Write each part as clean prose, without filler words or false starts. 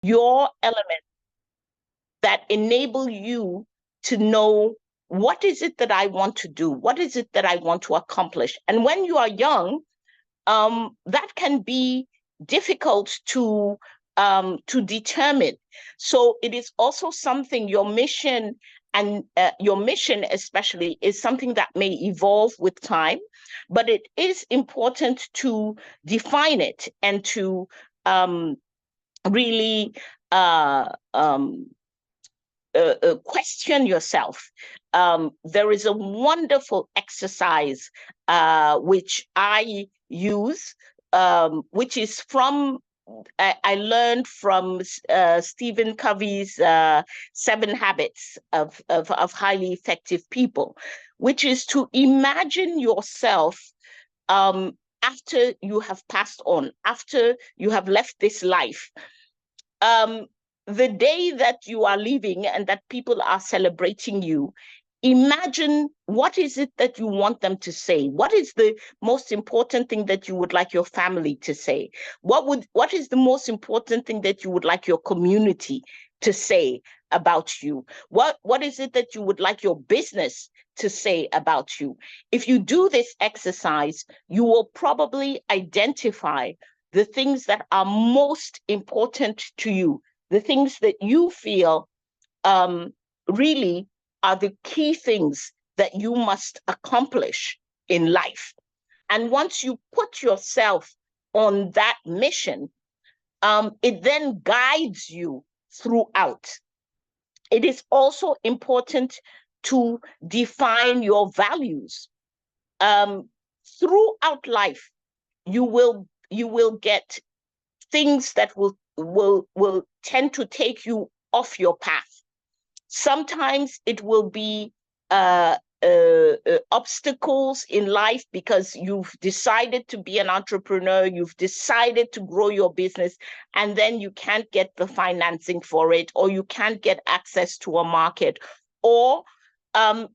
your elements that enable you to know what is it that I want to do? What is it that I want to accomplish? And when you are young, that can be difficult to determine. So it is also something, your mission, and your mission especially, is something that may evolve with time, but it is important to define it and to really uh, um, question yourself. There is a wonderful exercise which I use, which is from I learned from Stephen Covey's 7 Habits of Highly Effective People, which is to imagine yourself after you have passed on, after you have left this life. Um, the day that you are leaving and that people are celebrating you, imagine what is it that you want them to say. What is the most important thing that you would like your family to say? What is the most important thing that you would like your community to say about you? What is it that you would like your business to say about you? If you do this exercise, you will probably identify the things that are most important to you, the things that you feel really are the key things that you must accomplish in life. And once you put yourself on that mission, it then guides you throughout. It is also important to define your values. Throughout life, you will get things that will tend to take you off your path. Sometimes it will be obstacles in life because you've decided to be an entrepreneur, you've decided to grow your business, and then you can't get the financing for it, or you can't get access to a market, or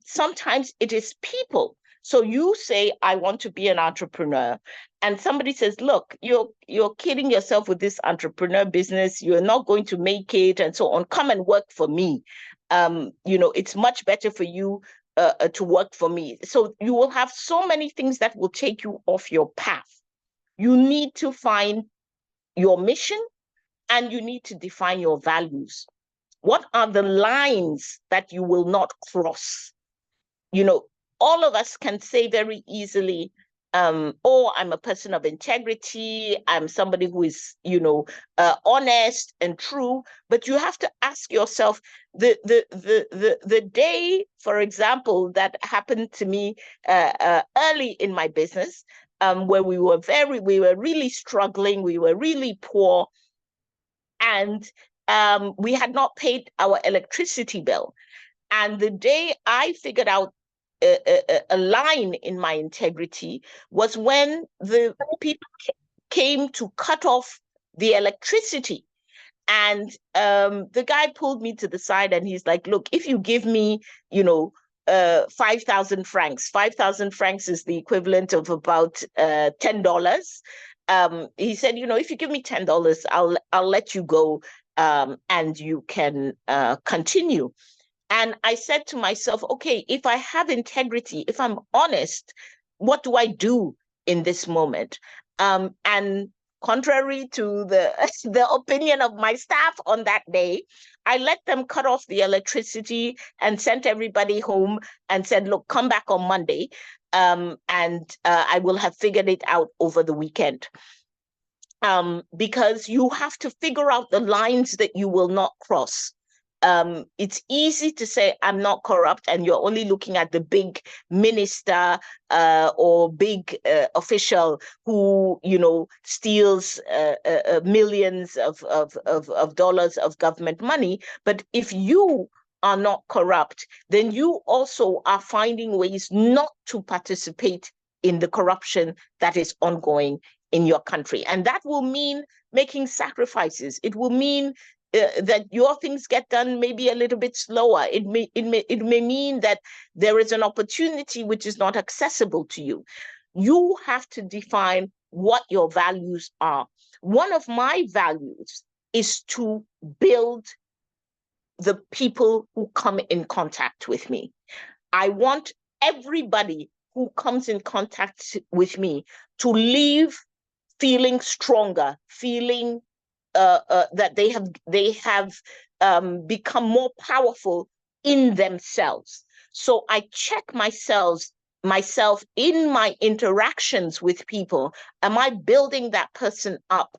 sometimes it is people. So you say, I want to be an entrepreneur. And somebody says, look, you're kidding yourself with this entrepreneur business. You're not going to make it, and so on. Come and work for me. It's much better for you to work for me. So you will have so many things that will take you off your path. You need to find your mission, and you need to define your values. What are the lines that you will not cross? All of us can say very easily, oh, I'm a person of integrity, I'm somebody who is, honest and true. But you have to ask yourself, the day, for example, that happened to me early in my business, where we were really struggling, we were really poor, and we had not paid our electricity bill. And the day I figured out a line in my integrity was when the people came to cut off the electricity. And the guy pulled me to the side and he's like, look, if you give me, 5,000 francs, 5,000 francs is the equivalent of about $10. He said, if you give me $10, I'll let you go, and you can continue. And I said to myself, okay, if I have integrity, if I'm honest, what do I do in this moment? And contrary to the opinion of my staff on that day, I let them cut off the electricity and sent everybody home and said, look, come back on Monday, and I will have figured it out over the weekend. Because you have to figure out the lines that you will not cross. It's easy to say, I'm not corrupt, and you're only looking at the big minister or big official who, steals millions of dollars of government money. But if you are not corrupt, then you also are finding ways not to participate in the corruption that is ongoing in your country. And that will mean making sacrifices. It will mean that your things get done maybe a little bit slower. It may mean that there is an opportunity which is not accessible to you. You have to define what your values are. One of my values is to build the people who come in contact with me. I want everybody who comes in contact with me to leave feeling stronger, feeling that they have become more powerful in themselves. So I check myself in my interactions with people. Am I building that person up?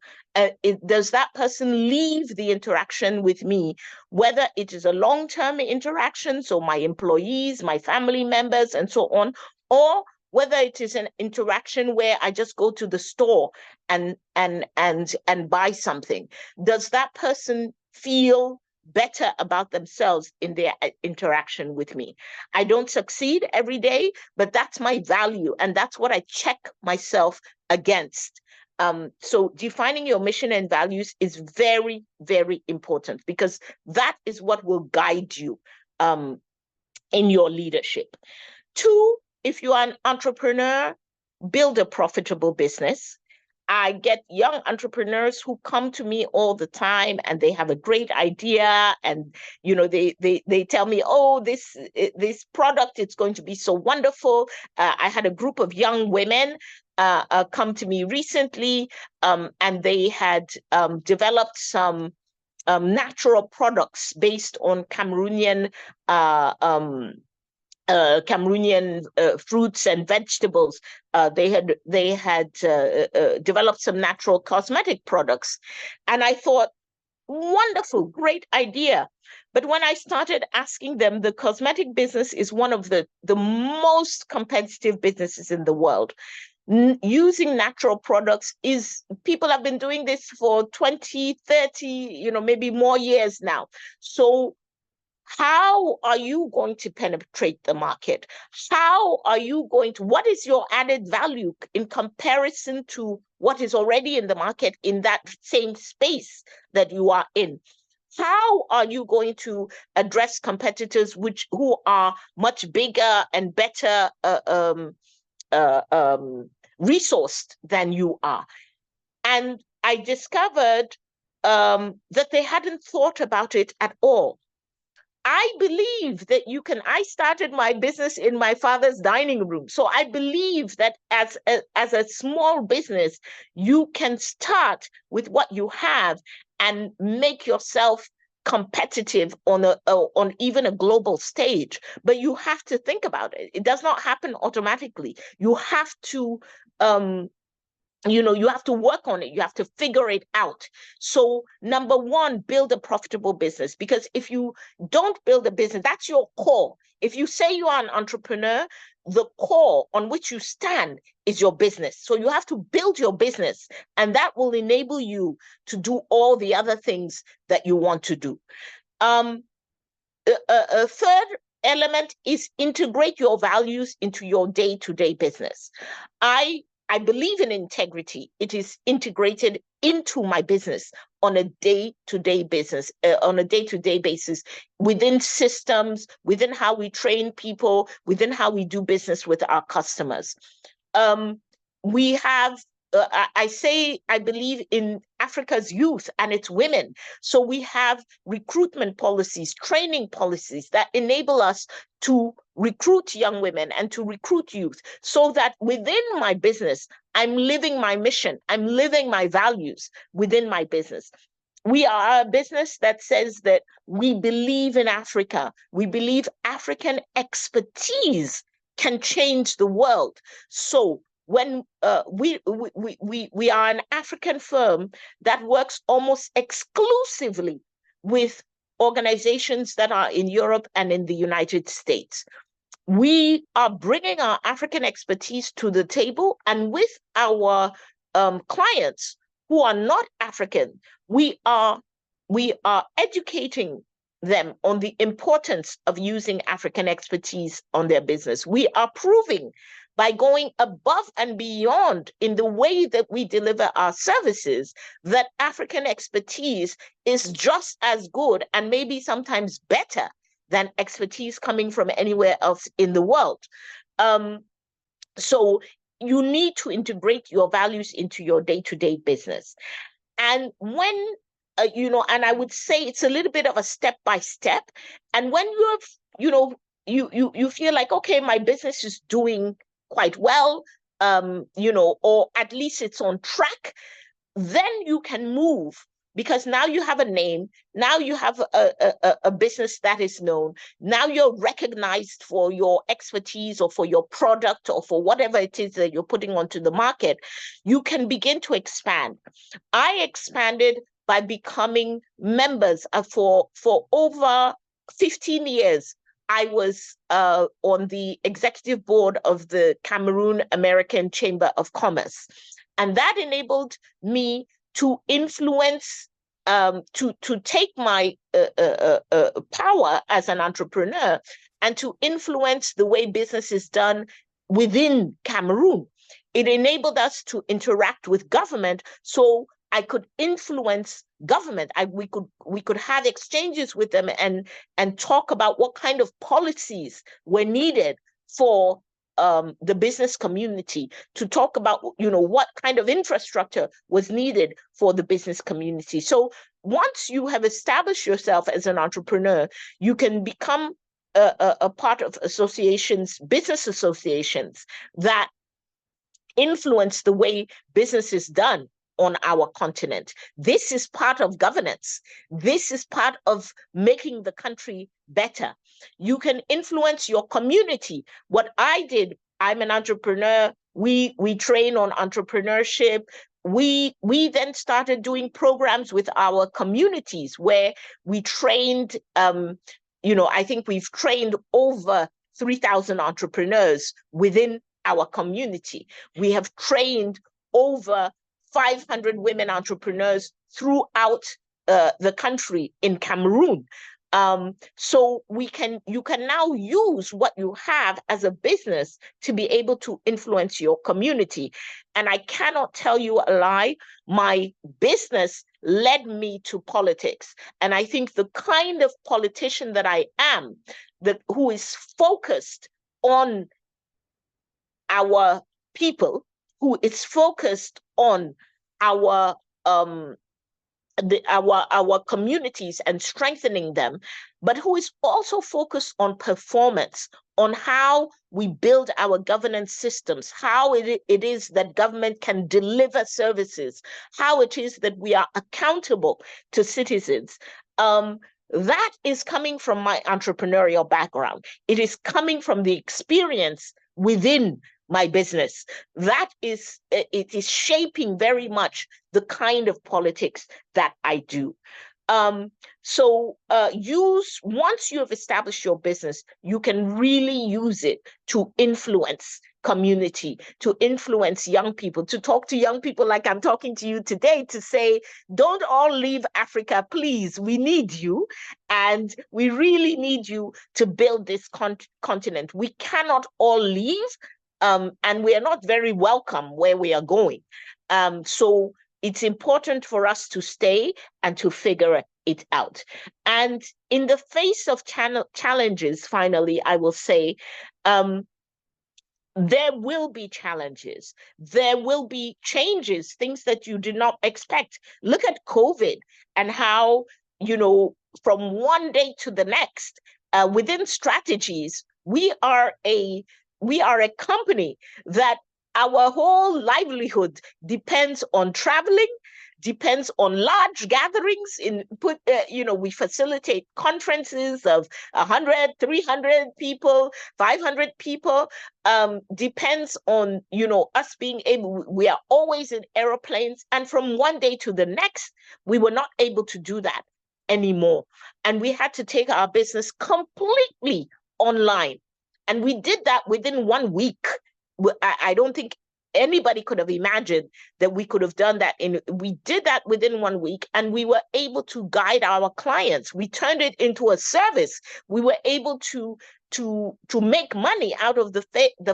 Does that person leave the interaction with me, whether it is a long-term interaction, so my employees, my family members, and so on, or whether it is an interaction where I just go to the store and buy something? Does that person feel better about themselves in their interaction with me? I don't succeed every day, but that's my value, and that's what I check myself against. So defining your mission and values is very, very important, because that is what will guide you in your leadership. 2, if you are an entrepreneur, build a profitable business. I get young entrepreneurs who come to me all the time, and they have a great idea, and they tell me, oh, this product, it's going to be so wonderful. I had a group of young women come to me recently, and they had developed some natural products based on Cameroonian fruits and vegetables. They had developed some natural cosmetic products, and I thought, wonderful, great idea. But when I started asking them, the cosmetic business is one of the most competitive businesses in the world. Using natural products people have been doing this for 20, 30, maybe more years now. So how are you going to penetrate the market? What is your added value in comparison to what is already in the market in that same space that you are in? How are you going to address competitors who are much bigger and better resourced than you are? And I discovered that they hadn't thought about it at all. I believe that I started my business in my father's dining room. So I believe that as a small business, you can start with what you have and make yourself competitive on even a global stage. But you have to think about it. It does not happen automatically. You have to you have to work on it. You have to figure it out. So number 1, build a profitable business, because if you don't build a business, that's your core. If you say you are an entrepreneur, the core on which you stand is your business. So you have to build your business, and that will enable you to do all the other things that you want to do. A third element is integrate your values into your day-to-day business. I believe in integrity. It is integrated into my business on a day-to-day basis, within systems, within how we train people, within how we do business with our customers. We have, I believe in Africa's youth and its women. So we have recruitment policies, training policies that enable us to recruit young women and to recruit youth, so that within my business, I'm living my mission, I'm living my values within my business. We are a business that says that we believe in Africa. We believe African expertise can change the world. So when we are an African firm that works almost exclusively with organizations that are in Europe and in the United States. We are bringing our African expertise to the table, and with our clients who are not African, we are educating them on the importance of using African expertise on their business. We are proving by going above and beyond in the way that we deliver our services that African expertise is just as good and maybe sometimes better than expertise coming from anywhere else in the world. So you need to integrate your values into your day-to-day business. And when and I would say it's a little bit of a step by step. And when you have, you feel like, okay, my business is doing quite well, or at least it's on track, then you can move, because now you have a name, now you have a business that is known, now you're recognized for your expertise or for your product or for whatever it is that you're putting onto the market. You can begin to expand. I expanded by becoming members for over 15 years. I was on the executive board of the Cameroon American Chamber of Commerce. And that enabled me to influence, to take my power as an entrepreneur and to influence the way business is done within Cameroon. It enabled us to interact with government, so I could influence government. We could have exchanges with them and talk about what kind of policies were needed for the business community, to talk about, what kind of infrastructure was needed for the business community. So once you have established yourself as an entrepreneur, you can become a part of associations, business associations that influence the way business is done on our continent. This is part of governance. This is part of making the country better. You can influence your community. What I did, I'm an entrepreneur. We train on entrepreneurship. We then started doing programs with our communities where we trained, I think we've trained over 3,000 entrepreneurs within our community. We have trained over 500 women entrepreneurs throughout the country in Cameroon. So you can now use what you have as a business to be able to influence your community. And I cannot tell you a lie, my business led me to politics. And I think the kind of politician that I am, who is focused on our people, who is focused on our communities and strengthening them, but who is also focused on performance, on how we build our governance systems, how it is that government can deliver services, how it is that we are accountable to citizens. That is coming from my entrepreneurial background. It is coming from the experience within my business. It is shaping very much the kind of politics that I do. Once you have established your business, you can really use it to influence community, to influence young people, to talk to young people like I'm talking to you today, to say, don't all leave Africa, please. We need you. And we really need you to build this continent. We cannot all leave. And we are not very welcome where we are going. So it's important for us to stay and to figure it out. And in the face of challenges, finally, I will say, there will be challenges. There will be changes, things that you did not expect. Look at COVID and how, from one day to the next, within strategies, we are a company that our whole livelihood depends on traveling, depends on large gatherings. We facilitate conferences of 100, 300 people, 500 people. Depends on, us being able, we are always in airplanes. And from one day to the next, we were not able to do that anymore. And we had to take our business completely online. And we did that within 1 week. I don't think anybody could have imagined that we could have done that. We did that within 1 week, and we were able to guide our clients. We turned it into a service. We were able to make money out of the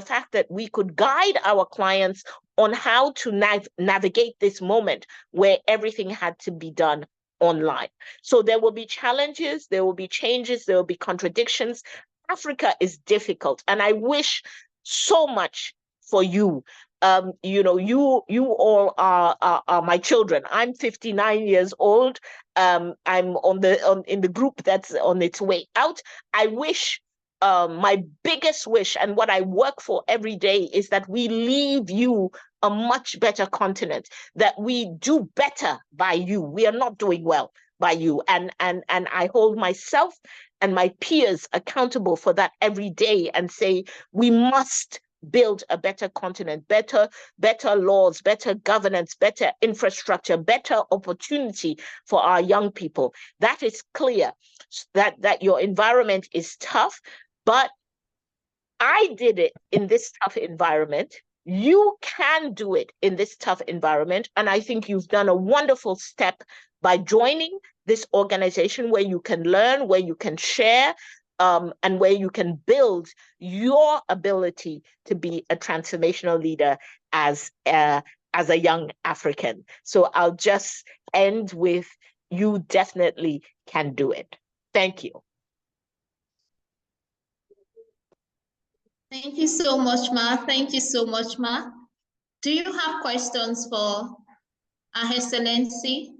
fact that we could guide our clients on how to navigate this moment where everything had to be done online. So there will be challenges, there will be changes, there will be contradictions. Africa is difficult, and I wish so much for you. you all are my children. I'm 59 years old. I'm in the group that's on its way out. I wish, my biggest wish and what I work for every day is that we leave you a much better continent, that we do better by you. We are not doing well by you. And I hold myself and my peers accountable for that every day and say, we must build a better continent, better laws, better governance, better infrastructure, better opportunity for our young people. That is clear, that your environment is tough, but I did it in this tough environment. You can do it in this tough environment. And I think you've done a wonderful step by joining this organization where you can learn, where you can share, and where you can build your ability to be a transformational leader as a young African. So I'll just end with, you definitely can do it. Thank you. Thank you so much, Ma. Thank you so much, Ma. Do you have questions for Her Excellency?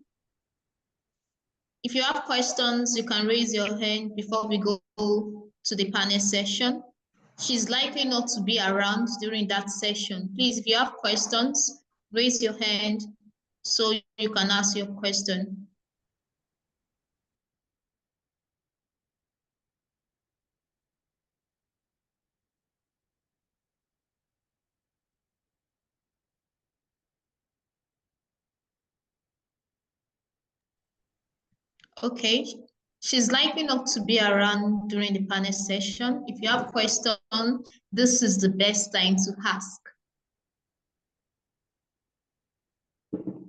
If you have questions, you can raise your hand before we go to the panel session. She's likely not to be around during that session. Please, if you have questions, raise your hand so you can ask your question. Okay, she's likely not to be around during the panel session. If you have questions, this is the best time to ask.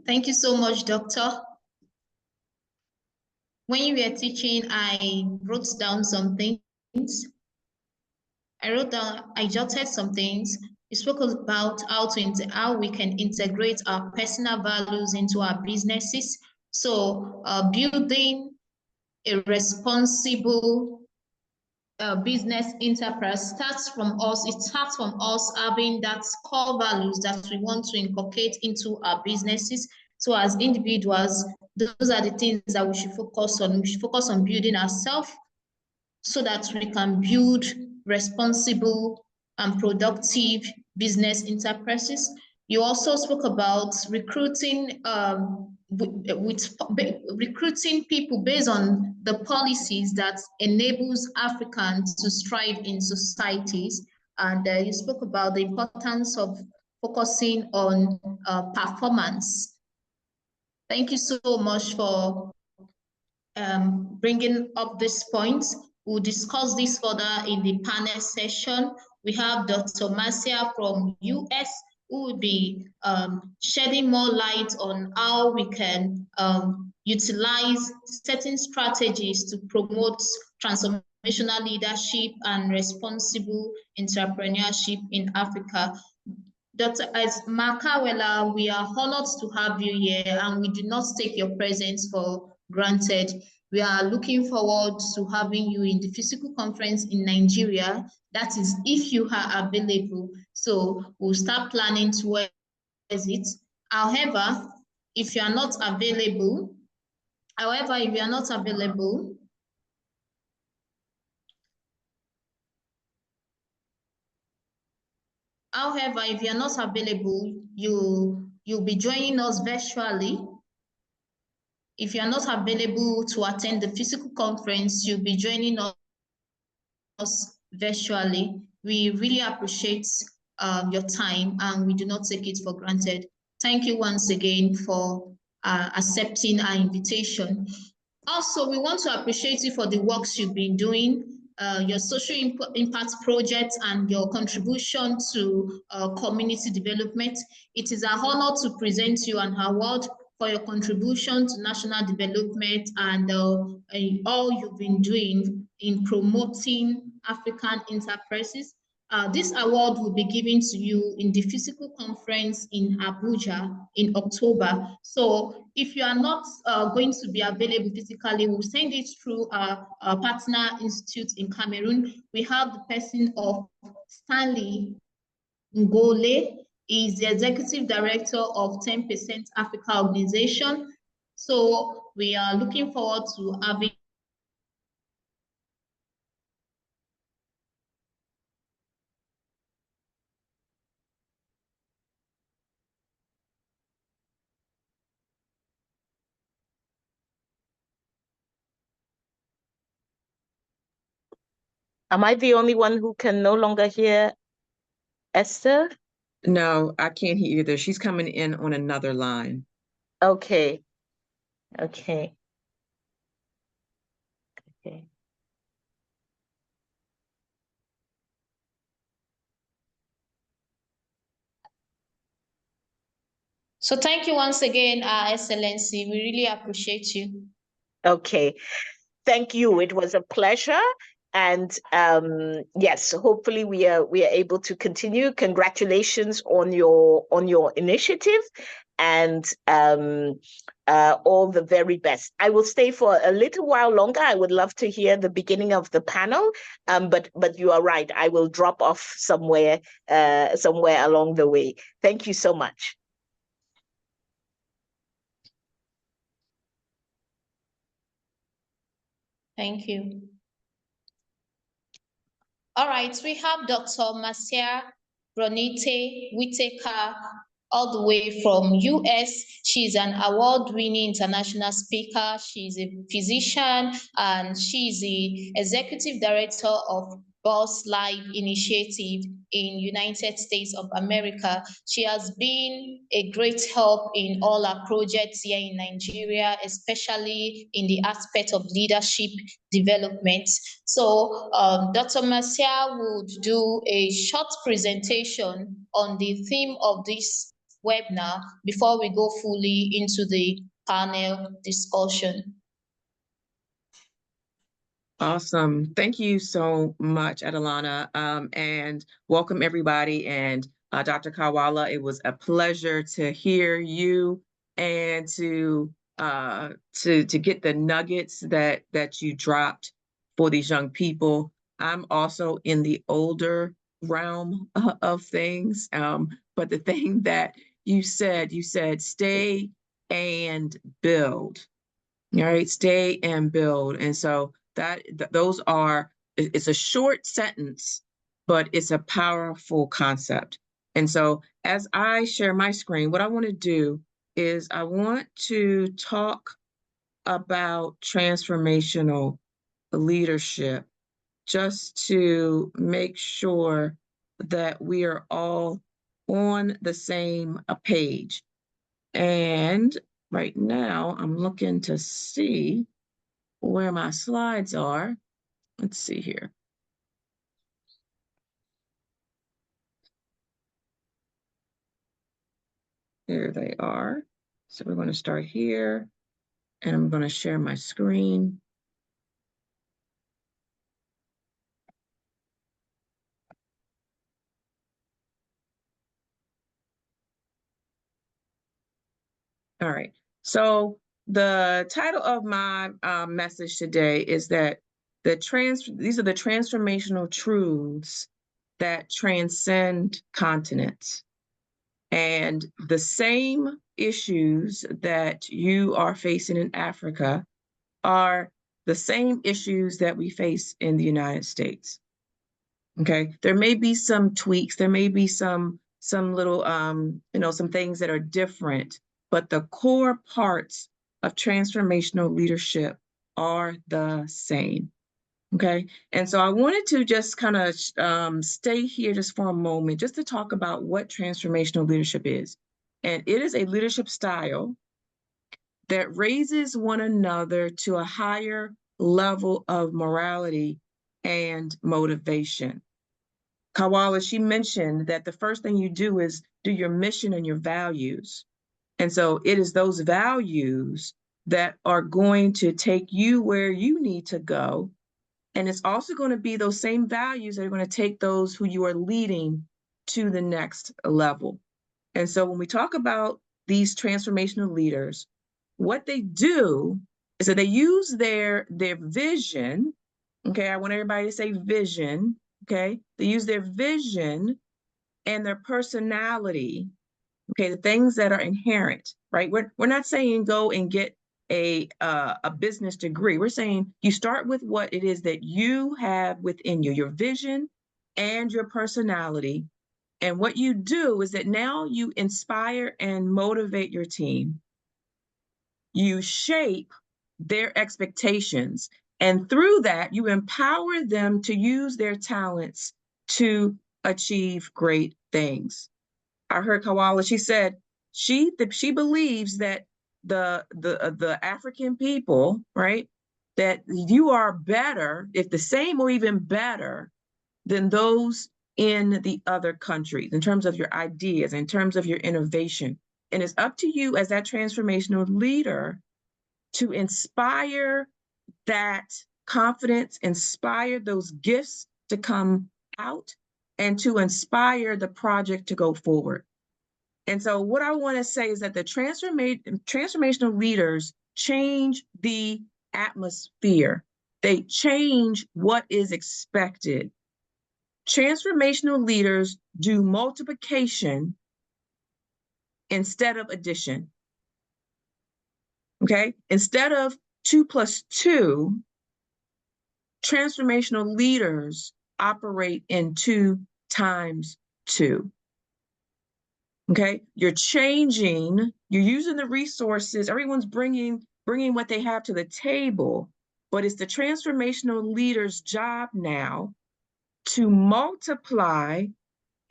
Thank you so much, Doctor. When you were teaching, I wrote down some things. I jotted some things. You spoke about how we can integrate our personal values into our businesses. So building a responsible business enterprise starts from us. It starts from us having that core values that we want to inculcate into our businesses. So as individuals, those are the things that we should focus on. We should focus on building ourselves so that we can build responsible and productive business enterprises. You also spoke about recruiting recruiting people based on the policies that enables Africans to strive in societies. And you spoke about the importance of focusing on performance. Thank you so much for bringing up this point. We'll discuss this further in the panel session. We have Dr. Marcia from US, who will be shedding more light on how we can utilize certain strategies to promote transformational leadership and responsible entrepreneurship in Africa. Dr. Makawela, we are honored to have you here, and we do not take your presence for granted. We are looking forward to having you in the physical conference in Nigeria. That is, if you are available. So we'll start planning towards it. However, if you are not available, you'll be joining us virtually. If you are not available to attend the physical conference, you'll be joining us virtually. We really appreciate your time, and we do not take it for granted. Thank you once again for accepting our invitation. Also, we want to appreciate you for the works you've been doing, your social impact projects, and your contribution to community development. It is an honor to present you an award for your contribution to national development and all you've been doing in promoting African enterprises. This award will be given to you in the physical conference in Abuja in October. So if you are not going to be available physically, we'll send it through our partner institute in Cameroon. We have the person of Stanley Ngole. is the Executive Director of 10% Africa Organization. So we are looking forward to having Am I the only one who can no longer hear Esther? No, I can't hear either. She's coming in on another line. Okay. Okay. Okay. So thank you once again, Excellency. We really appreciate you. Okay. Thank you. It was a pleasure. And yes, hopefully we are able to continue. Congratulations on your initiative, and all the very best. I will stay for a little while longer. I would love to hear the beginning of the panel, but you are right. I will drop off somewhere along the way. Thank you so much. Thank you. All right, we have Dr. Marcia Ronite Whitaker, all the way from US. She's an award-winning international speaker. She's a physician, and she's the executive director of Boss Life Initiative in United States of America. She has been a great help in all our projects here in Nigeria, especially in the aspect of leadership development. So Dr. Marcia would do a short presentation on the theme of this webinar before we go fully into the panel discussion. Awesome. Thank you so much, Adelana, and welcome everybody. And Dr. Kawala, it was a pleasure to hear you and to get the nuggets that you dropped for these young people. I'm also in the older realm of things, but the thing that you said stay and build. All right, stay and build. And so those are, it's a short sentence, but it's a powerful concept. And so as I share my screen, what I want to do is I want to talk about transformational leadership, just to make sure that we are all on the same page. And right now I'm looking to see where my slides are. Let's see here. There they are. So we're going to start here, and I'm going to share my screen. All right. So the title of my message today is that these are the transformational truths that transcend continents. And the same issues that you are facing in Africa are the same issues that we face in the United States. Okay, there may be some tweaks, there may be some little some things that are different, but the core parts of transformational leadership are the same. Okay, and so I wanted to just kind of stay here just for a moment, just to talk about what transformational leadership is. And it is a leadership style that raises one another to a higher level of morality and motivation. Kawala, she mentioned that the first thing you do is do your mission and your values. And so it is those values that are going to take you where you need to go. And it's also going to be those same values that are going to take those who you are leading to the next level. And so when we talk about these transformational leaders, what they do is that they use their vision. Okay, I want everybody to say vision. Okay, they use their vision and their personality, okay, the things that are inherent, right? We're not saying go and get a business degree. We're saying you start with what it is that you have within you, your vision and your personality. And what you do is that now you inspire and motivate your team. You shape their expectations. And through that, you empower them to use their talents to achieve great things. I heard Wallah, she said she believes that the African people, right, that you are better, if the same or even better than those in the other countries in terms of your ideas, in terms of your innovation. And it's up to you as that transformational leader to inspire that confidence, inspire those gifts to come out, and to inspire the project to go forward. And so what I want to say is that the transformational leaders change the atmosphere. They change what is expected. Transformational leaders do multiplication instead of addition. Okay? Instead of 2 + 2, transformational leaders operate in 2 × 2. Okay? You're changing, you're using the resources, everyone's bringing what they have to the table, but it's the transformational leader's job now to multiply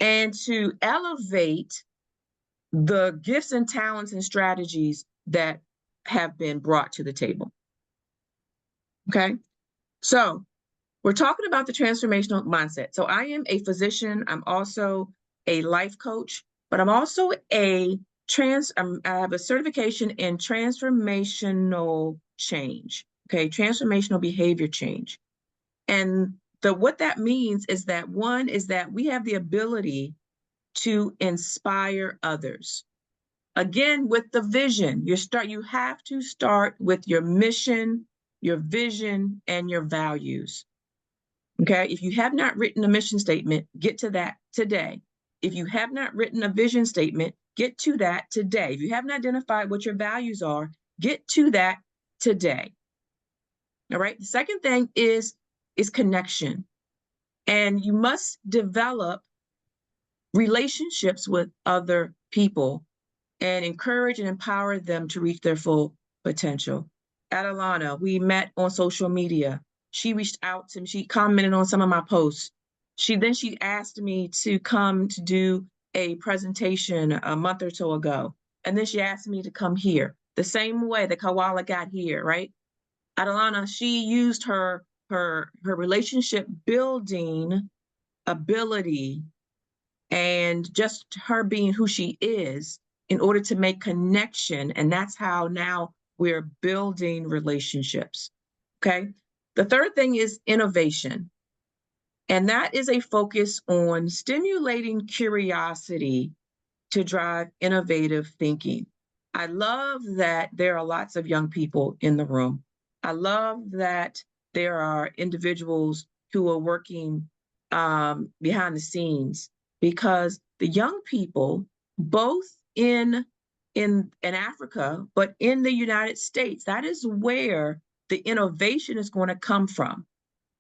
and to elevate the gifts and talents and strategies that have been brought to the table. Okay? So we're talking about the transformational mindset. So I am a physician. I'm also a life coach, but I'm also I have a certification in transformational change. Okay, transformational behavior change. And what that means is that one is that we have the ability to inspire others. Again, with the vision, you have to start with your mission, your vision, and your values. Okay, if you have not written a mission statement, get to that today. If you have not written a vision statement, get to that today. If you haven't identified what your values are, get to that today. All right, the second thing is connection. And you must develop relationships with other people and encourage and empower them to reach their full potential. Adelana, we met on social media. She reached out to me, she commented on some of my posts. She asked me to come to do a presentation a month or so ago. And then she asked me to come here, the same way that Wallah got here, right? Adelana, she used her relationship building ability and just her being who she is in order to make connection. And that's how now we're building relationships. Okay. The third thing is innovation. And that is a focus on stimulating curiosity to drive innovative thinking. I love that there are lots of young people in the room. I love that there are individuals who are working behind the scenes, because the young people, both in Africa, but in the United States, that is where the innovation is going to come from.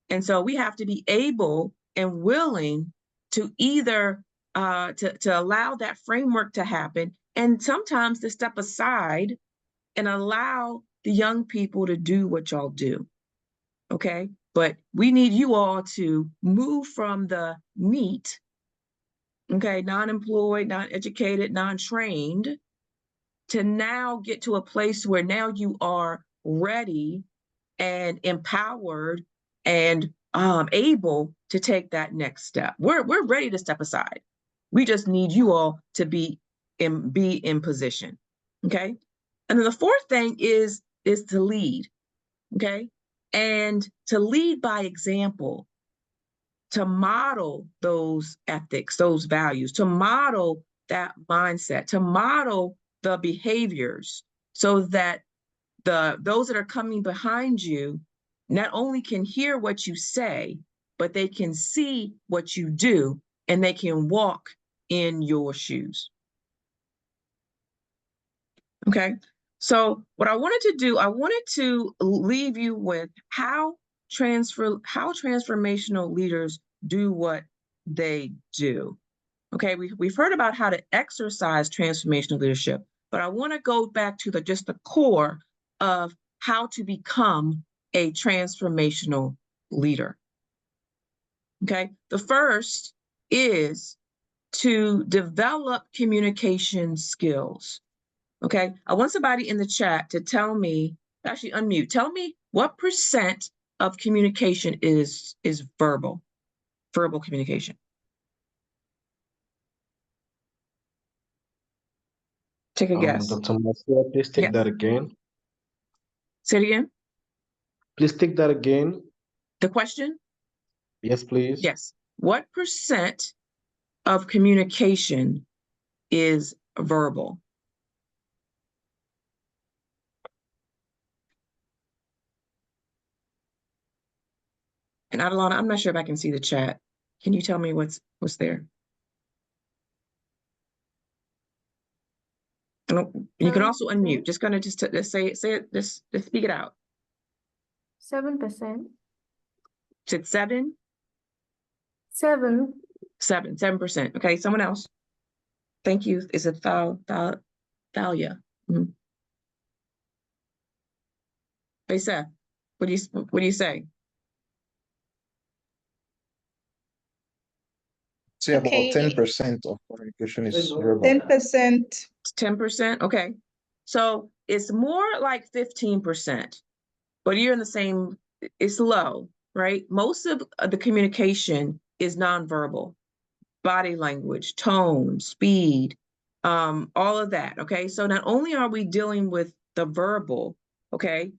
And so we have to be able and willing to either to allow that framework to happen, and sometimes to step aside and allow the young people to do what y'all do. Okay? But we need you all to move from the NEAT, okay, non-employed, non-educated, non-trained, to now get to a place where now you are ready and empowered and able to take that next step. We're ready to step aside. We just need you all to be in position. Okay. And then the fourth thing is to lead. Okay. And to lead by example, to model those ethics, those values, to model that mindset, to model the behaviors, so that those that are coming behind you not only can hear what you say, but they can see what you do, and they can walk in your shoes. Okay, so what I wanted to do, I wanted to leave you with how transformational leaders do what they do. Okay, we've heard about how to exercise transformational leadership, but I want to go back to just the core of how to become a transformational leader. Okay, the first is to develop communication skills. Okay, I want somebody in the chat to tell me, actually unmute, tell me what % of communication is verbal communication. Take a guess. Dr. Marcia, please take that again. Say it again. Please take that again. The question? Yes, please. Yes. What % of communication is verbal? And Adelana, I'm not sure if I can see the chat. Can you tell me what's there? You can also unmute. Just gonna just say it. Just speak it out. 7%. Said 7? 7%. Okay, someone else. Thank you. Is it Thalia? Mm-hmm. Hey Seth, what do you say? Say about 10% of communication is verbal. 10%. 10%. Okay, so it's more like 15%, but you're in the same. It's low, right? Most of the communication is nonverbal, body language, tone, speed, all of that. Okay, so not only are we dealing with the verbal, okay,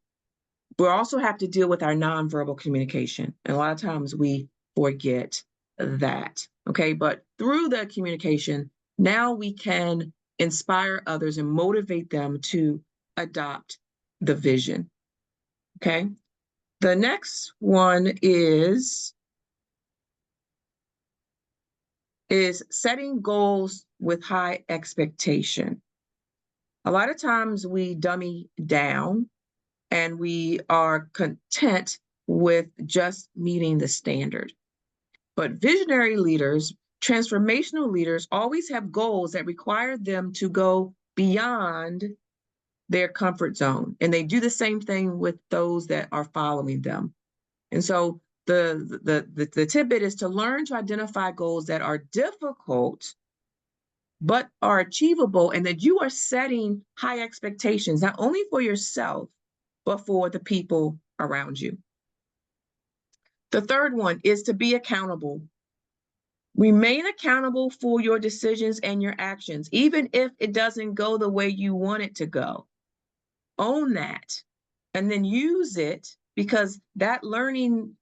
we also have to deal with our nonverbal communication, and a lot of times we forget that. Okay, but through the communication, now we can inspire others and motivate them to adopt the vision. Okay, the next one is setting goals with high expectation. A lot of times we dummy down and we are content with just meeting the standard. But visionary leaders, transformational leaders, always have goals that require them to go beyond their comfort zone. And they do the same thing with those that are following them. And so the tidbit is to learn to identify goals that are difficult, but are achievable, and that you are setting high expectations, not only for yourself, but for the people around you. The third one is to be accountable. Remain accountable for your decisions and your actions, even if it doesn't go the way you want it to go. Own that, and then use it, because that learning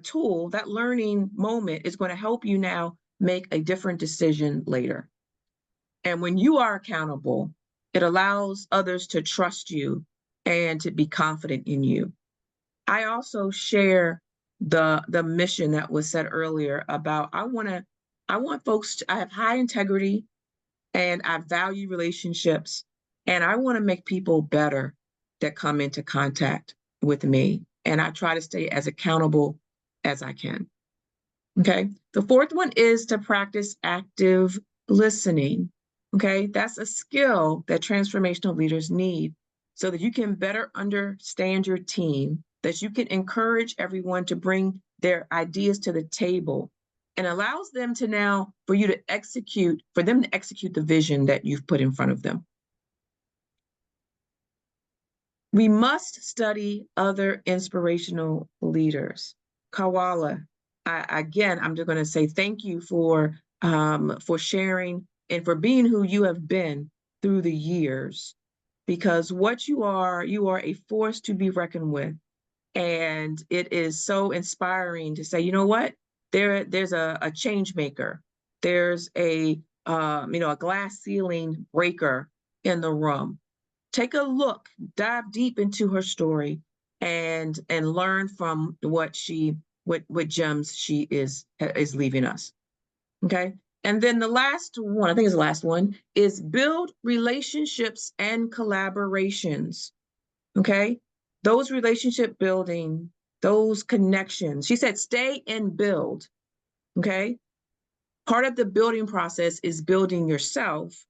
tool, that learning moment is going to help you now make a different decision later. And when you are accountable, it allows others to trust you and to be confident in you. I also share the mission that was said earlier about I want folks I have high integrity and I value relationships, and I want to make people better that come into contact with me. And I try to stay as accountable as I can. Okay. The fourth one is to practice active listening. Okay. That's a skill that transformational leaders need so that you can better understand your team, that you can encourage everyone to bring their ideas to the table, and allows them to now, for them to execute the vision that you've put in front of them. We must study other inspirational leaders. Wallah, again, I'm just going to say thank you for sharing and for being who you have been through the years, because what you are a force to be reckoned with. And it is so inspiring to say, you know what, there's a change maker. There's a glass ceiling breaker in the room. Take a look, dive deep into her story, and learn from what gems she is leaving us. Okay, And then the last one, I think it's the last one, is build relationships and collaborations. Okay? Those relationship building, those connections. She said, stay and build. Okay? Part of the building process is building yourself,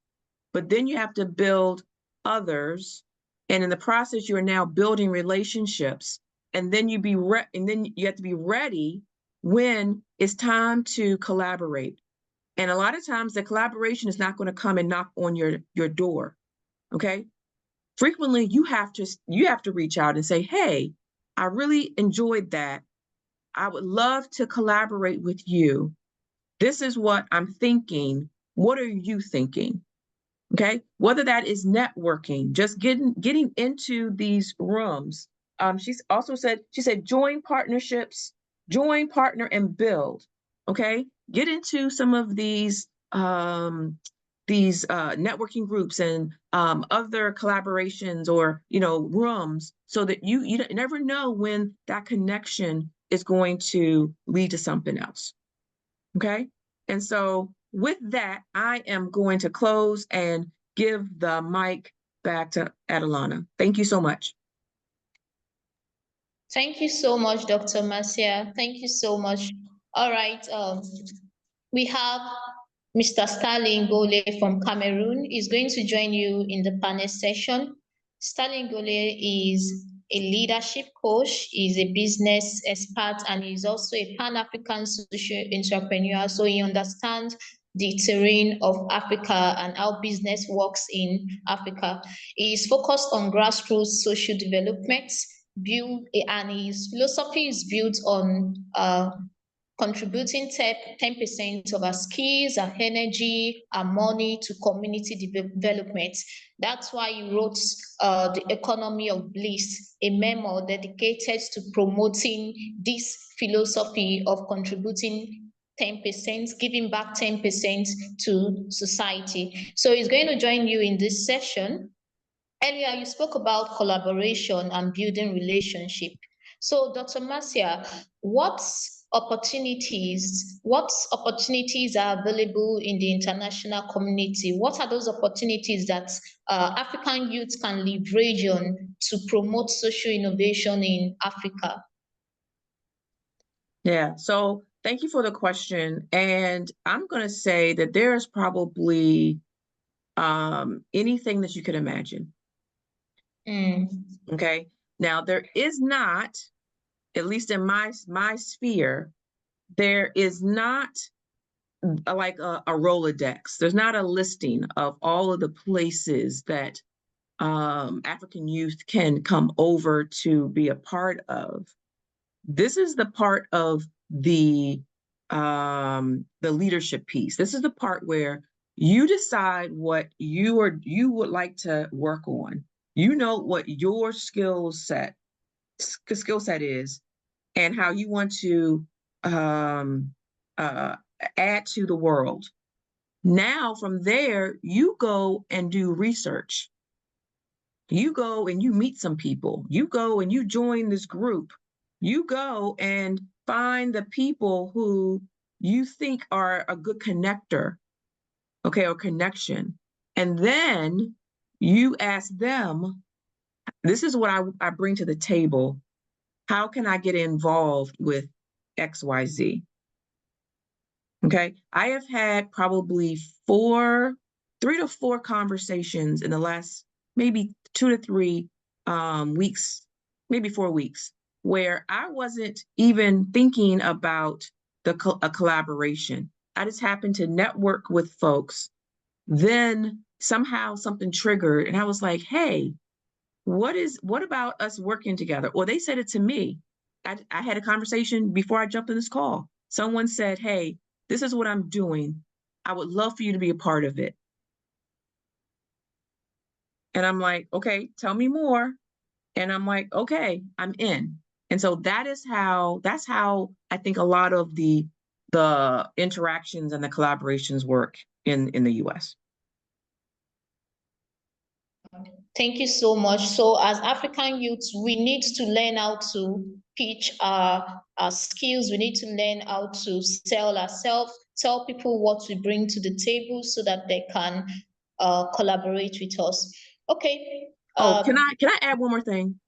but then you have to build others. And in the process, you're now building relationships. And then you have to be ready when it's time to collaborate. And a lot of times the collaboration is not going to come and knock on your door. Okay. Frequently you have to reach out and say, hey, I really enjoyed that. I would love to collaborate with you. This is what I'm thinking. What are you thinking? Okay. Whether that is networking, just getting into these rooms. She's also said, join partnerships, join, partner, and build. Okay. Get into some of these networking groups and other collaborations or, rooms, so that you never know when that connection is going to lead to something else. Okay. And so with that, I am going to close and give the mic back to Adelana. Thank you so much. Thank you so much, Dr. Marcia. Thank you so much. All right. We have Mr. Sterling Gole from Cameroon. He's going to join you in the panel session. Sterling Gole is a leadership coach, is a business expert, and he's also a Pan-African social entrepreneur. So he understands the terrain of Africa and how business works in Africa. He is focused on grassroots social development, and his philosophy is built on contributing 10% of our skills, our energy, our money to community development. That's why he wrote The Economy of Bliss, a memo dedicated to promoting this philosophy of contributing 10%, giving back 10% to society. So he's going to join you in this session. Earlier, you spoke about collaboration and building relationship. So, Dr. Marcia, what opportunities are available in the international community? What are those opportunities that African youth can leverage on to promote social innovation in Africa? Yeah, so thank you for the question. And I'm going to say that there's probably anything that you could imagine. Okay. Now there is not, at least in my sphere, there is not like a Rolodex. There's not a listing of all of the places that African youth can come over to be a part of. This is the part of the leadership piece. This is the part where you decide what you would like to work on. You know what your skill set is and how you want to add to the world. Now, from there, you go and do research. You go and you meet some people. You go and you join this group. You go and find the people who you think are a good connector, okay, or connection. And then you ask them, this is what I bring to the table. How can I get involved with XYZ? Okay, I have had probably 3 to 4 conversations in the last maybe 2 to 3 weeks, maybe 4 weeks, where I wasn't even thinking about a collaboration. I just happened to network with folks. Then somehow something triggered and I was like, hey, what about us working together? Or they said it to me. I had a conversation before I jumped in this call. Someone said, hey, this is what I'm doing. I would love for you to be a part of it. And I'm like, okay, tell me more. And I'm like, okay, I'm in. And so that's how I think a lot of the interactions and the collaborations work in the US. Thank you so much. So as African youths, we need to learn how to pitch our skills. We need to learn how to sell ourselves, tell people what we bring to the table so that they can collaborate with us. Okay. Oh, can I add one more thing?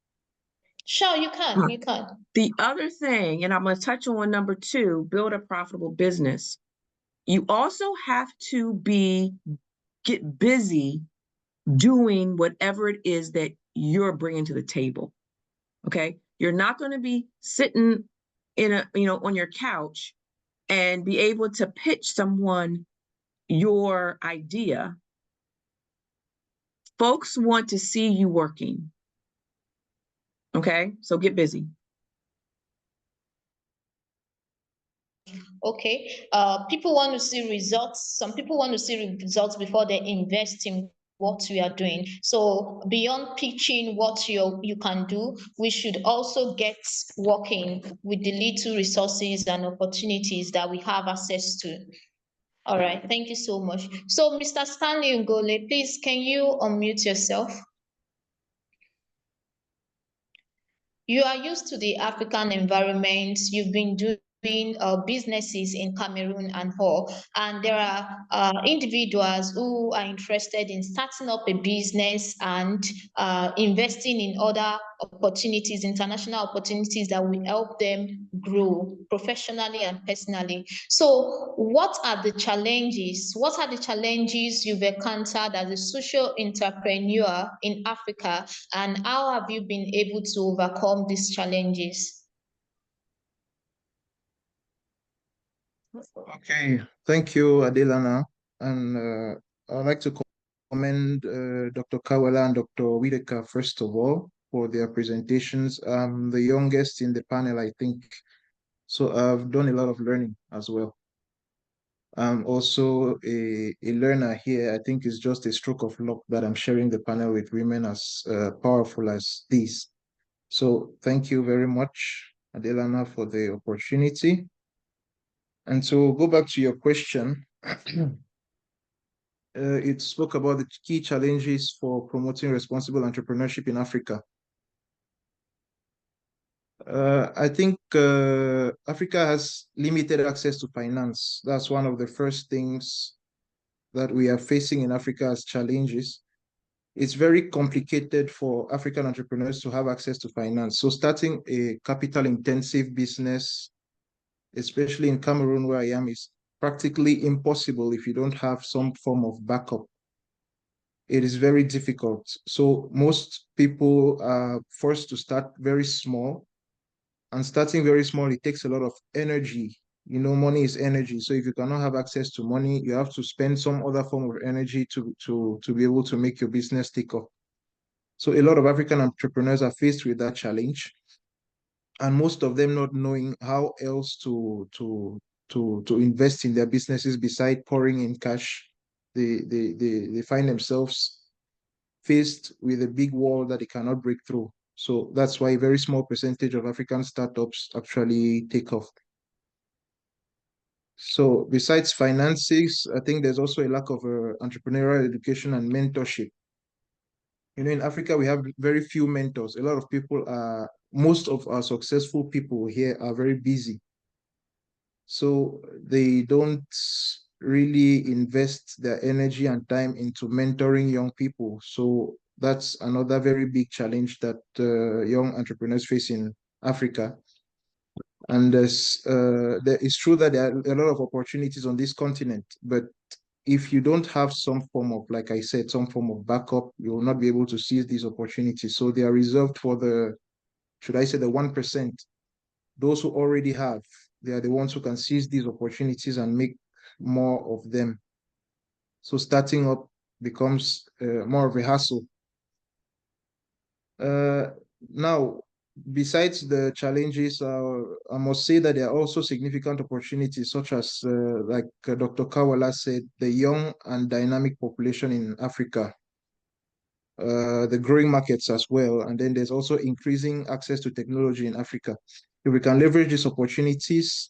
Sure, you can. You can. The other thing, and I'm going to touch on number 2, build a profitable business. You also have to get busy doing whatever it is that you're bringing to the table. Okay, you're not going to be sitting on your couch and be able to pitch someone your idea. Folks want to see you working. Okay, so get busy. Okay, people want to see results. Some people want to see results before they invest in what we are doing. So beyond pitching what you can do, we should also get working with the little resources and opportunities that we have access to. All right, thank you so much. So Mr. Stanley Ngole, please, can you unmute yourself? You are used to the African environment. You've been doing businesses in Cameroon and all, and there are individuals who are interested in starting up a business and investing in other opportunities, international opportunities that will help them grow professionally and personally. So what are the challenges? What are the challenges you've encountered as a social entrepreneur in Africa, and how have you been able to overcome these challenges? Okay, thank you, Adelana. And I'd like to commend Dr. Kawala and Dr. Wideka, first of all, for their presentations. I'm the youngest in the panel, I think. So I've done a lot of learning as well. I'm also a learner here. I think it's just a stroke of luck that I'm sharing the panel with women as powerful as these. So thank you very much, Adelana, for the opportunity. And so go back to your question. It spoke about the key challenges for promoting responsible entrepreneurship in Africa. I think Africa has limited access to finance. That's one of the first things that we are facing in Africa as challenges. It's very complicated for African entrepreneurs to have access to finance. So starting a capital-intensive business, especially in Cameroon where I am, is practically impossible if you don't have some form of backup. It is very difficult. So most people are forced to start very small, and starting very small, it takes a lot of energy. You know, money is energy. So if you cannot have access to money, you have to spend some other form of energy to be able to make your business take off. So a lot of African entrepreneurs are faced with that challenge, and most of them not knowing how else to invest in their businesses beside pouring in cash. They find themselves faced with a big wall that they cannot break through. So that's why a very small percentage of African startups actually take off. So besides finances, I think there's also a lack of entrepreneurial education and mentorship. You know, in Africa, we have very few mentors. A lot of people most of our successful people here are very busy. So they don't really invest their energy and time into mentoring young people. So that's another very big challenge that young entrepreneurs face in Africa. And it's true that there are a lot of opportunities on this continent, but if you don't have some form of, like I said, some form of backup, you will not be able to seize these opportunities. So they are reserved for the, should I say, the 1%. Those who already have, they are the ones who can seize these opportunities and make more of them. So starting up becomes more of a hassle. Now, besides the challenges, I must say that there are also significant opportunities, such as, like Dr. Kawala said, the young and dynamic population in Africa, the growing markets as well, and then there's also increasing access to technology in Africa. If we can leverage these opportunities,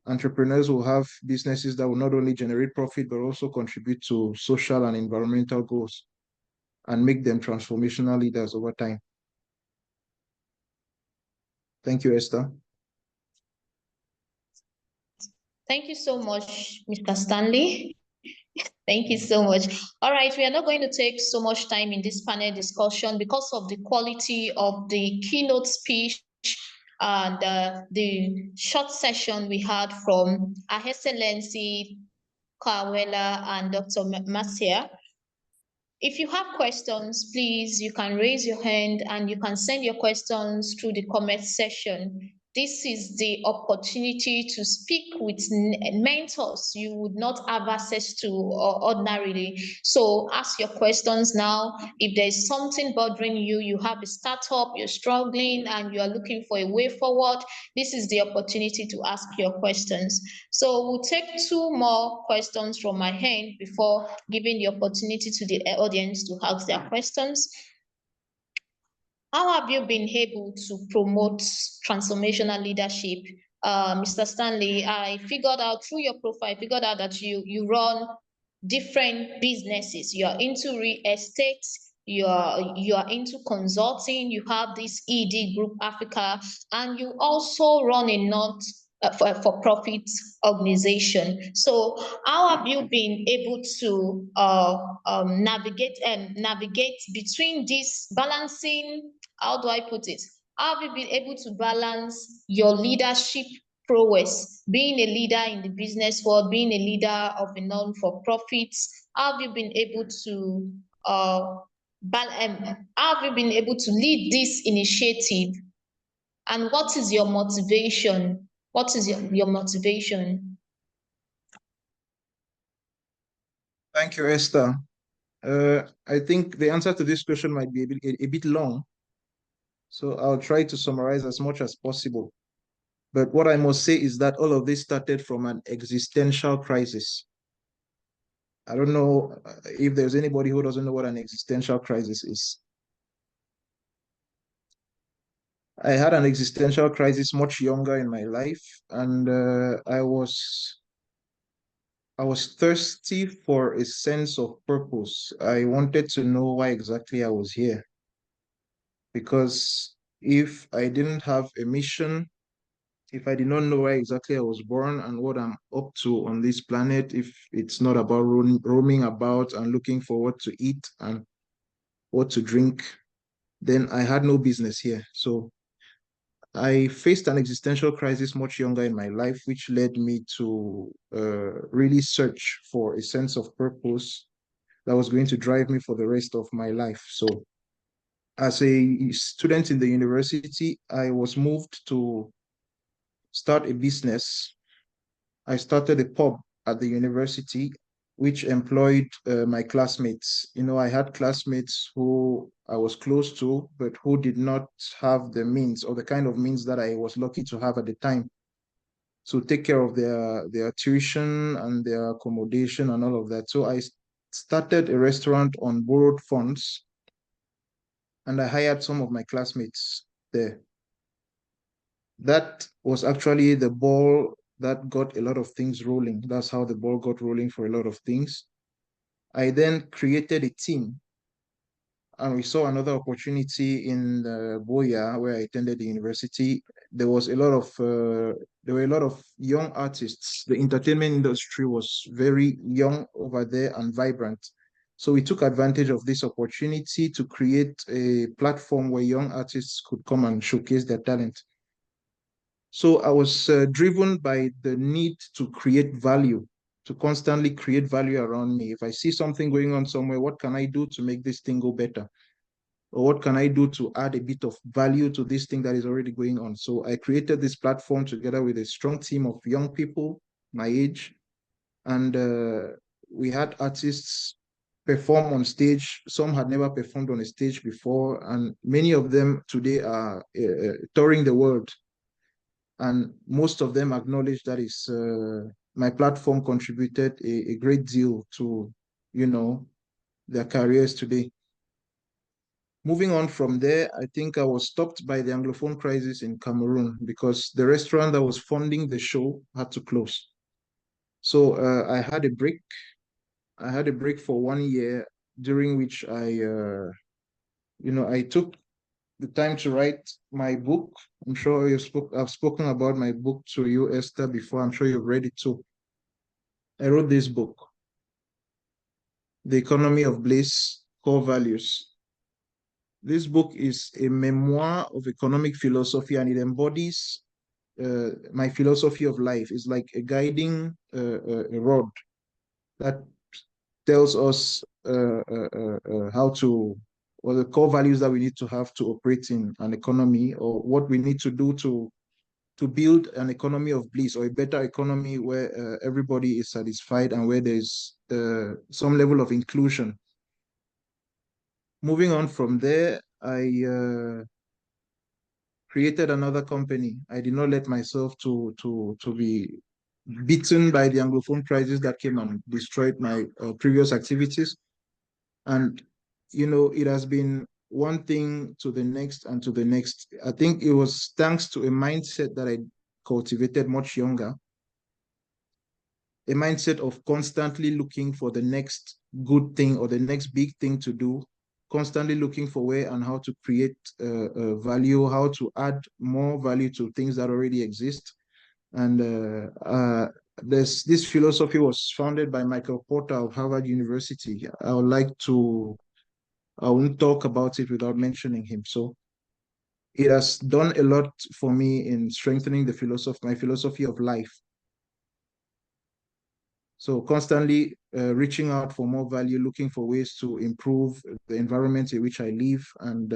entrepreneurs will have businesses that will not only generate profit, but also contribute to social and environmental goals and make them transformational leaders over time. Thank you, Esther. Thank you so much, Mr. Stanley. Thank you so much. All right, we are not going to take so much time in this panel discussion because of the quality of the keynote speech and the short session we had from Her Excellency Kawela and Dr. Marcia. If you have questions, please, you can raise your hand and you can send your questions through the comment section. This is the opportunity to speak with mentors you would not have access to ordinarily. So ask your questions now. If there's something bothering you, you have a startup, you're struggling and you are looking for a way forward, this is the opportunity to ask your questions. So we'll take two more questions from my hand before giving the opportunity to the audience to ask their questions. How have you been able to promote transformational leadership? Mr. Stanley, I figured out through your profile, I figured out that you run different businesses. You are into real estate, you are into consulting, you have this ED Group Africa, and you also run a not for profit organization. So how have you been able to navigate between this balancing, how do I put it? How have you been able to balance your leadership prowess, being a leader in the business world, being a leader of a non-for-profits? How have you been able to how have you been able to lead this initiative? And what is your motivation? What is your motivation? Thank you, Esther. I think the answer to this question might be a bit long, so I'll try to summarize as much as possible. But what I must say is that all of this started from an existential crisis. I don't know if there's anybody who doesn't know what an existential crisis is. I had an existential crisis much younger in my life, and I was thirsty for a sense of purpose. I wanted to know why exactly I was here. Because if I didn't have a mission, if I did not know why exactly I was born and what I'm up to on this planet, if it's not about roaming about and looking for what to eat and what to drink, then I had no business here. So I faced an existential crisis much younger in my life, which led me to really search for a sense of purpose that was going to drive me for the rest of my life. So as a student in the university, I was moved to start a business. I started a pub at the university, which employed my classmates. You know, I had classmates who I was close to, but who did not have the means or the kind of means that I was lucky to have at the time to take care of their tuition and their accommodation and all of that. So I started a restaurant on borrowed funds, and I hired some of my classmates there. That was actually the ball that got a lot of things rolling. That's how the ball got rolling for a lot of things. I then created a team, and we saw another opportunity in Boya, where I attended the university. There were a lot of young artists. The entertainment industry was very young over there and vibrant. So we took advantage of this opportunity to create a platform where young artists could come and showcase their talent. So I was driven by the need to create value, to constantly create value around me. If I see something going on somewhere, what can I do to make this thing go better? Or what can I do to add a bit of value to this thing that is already going on? So I created this platform together with a strong team of young people my age. And we had artists perform on stage. Some had never performed on a stage before. And many of them today are touring the world. And most of them acknowledge that my platform contributed a great deal to, their careers today. Moving on from there, I think I was stopped by the Anglophone crisis in Cameroon because the restaurant that was funding the show had to close. So I had a break. I had a break for 1 year, during which I took the time to write my book. I'm sure I've spoken about my book to you, Esther, before. I'm sure you've read it too. I wrote this book, The Economy of Bliss, Core Values. This book is a memoir of economic philosophy, and it embodies my philosophy of life. It's like a guiding rod that tells us how to, or the core values that we need to have to operate in an economy, or what we need to do to build an economy of bliss, or a better economy where everybody is satisfied and where there's some level of inclusion. Moving on from there, I created another company. I did not let myself to be beaten by the Anglophone crisis that came and destroyed my previous activities. And, it has been one thing to the next and to the next. I think it was thanks to a mindset that I cultivated much younger, a mindset of constantly looking for the next good thing or the next big thing to do, constantly looking for where and how to create value, how to add more value to things that already exist. And this philosophy was founded by Michael Porter of Harvard University. I won't talk about it without mentioning him. So it has done a lot for me in strengthening my philosophy of life. So constantly reaching out for more value, looking for ways to improve the environment in which I live. And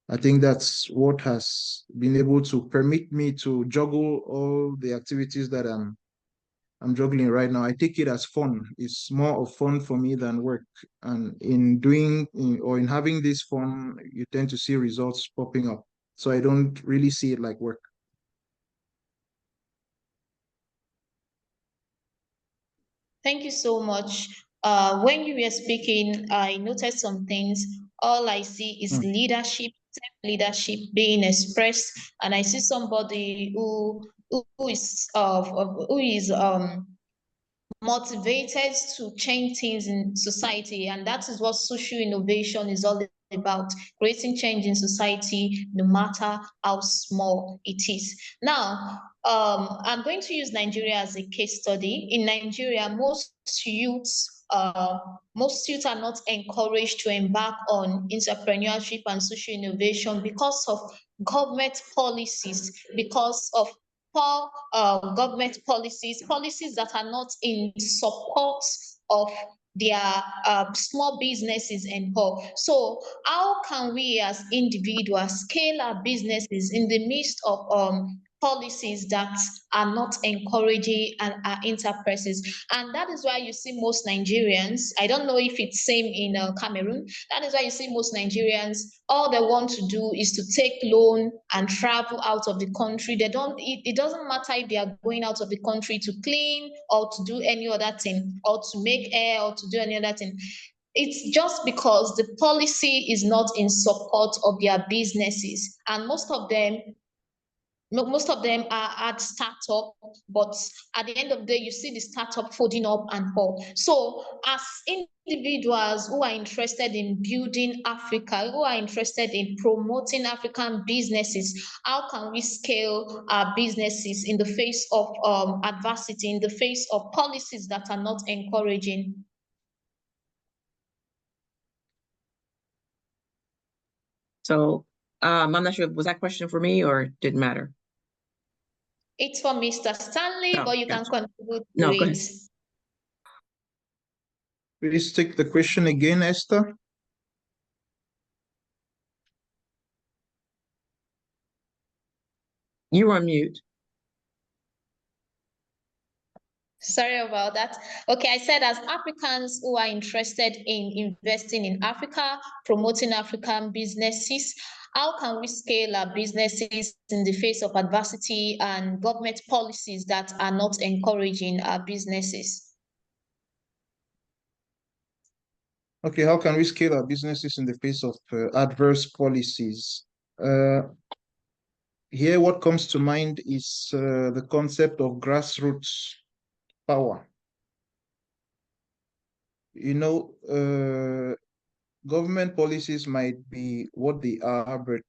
I think that's what has been able to permit me to juggle all the activities that I'm juggling right now. I take it as fun. It's more of fun for me than work. And in having this fun, you tend to see results popping up. So I don't really see it like work. Thank you so much. When you were speaking, I noticed some things. All I see is leadership, leadership being expressed, and I see somebody who is motivated to change things in society, and that is what social innovation is all about, creating change in society no matter how small it is. Now, I'm going to use Nigeria as a case study. In Nigeria, most youths are not encouraged to embark on entrepreneurship and social innovation because of government policies, because of poor government policies that are not in support of their small businesses and all. So how can we as individuals scale our businesses in the midst of policies that are not encouraging our enterprises? And that is why you see most Nigerians, I don't know if it's same in Cameroon, that is why you see most Nigerians, all they want to do is to take loan and travel out of the country. It doesn't matter if they are going out of the country to clean or to do any other thing, or to make air, or to do any other thing. It's just because the policy is not in support of their businesses, and most of them are at startup, but at the end of the day, you see the startup folding up and all. So as individuals who are interested in building Africa, who are interested in promoting African businesses, how can we scale our businesses in the face of adversity, in the face of policies that are not encouraging? So I'm not sure, was that question for me or didn't matter? It's for Mr. Stanley, but you gotcha. can contribute to No, go it. ahead. Please take the question again, Esther. You are on mute. Sorry about that. Okay, I said as Africans who are interested in investing in Africa, promoting African businesses, how can we scale our businesses in the face of adversity and government policies that are not encouraging our businesses? Okay, how can we scale our businesses in the face of adverse policies? Here, what comes to mind is the concept of grassroots power. government policies might be what they are, but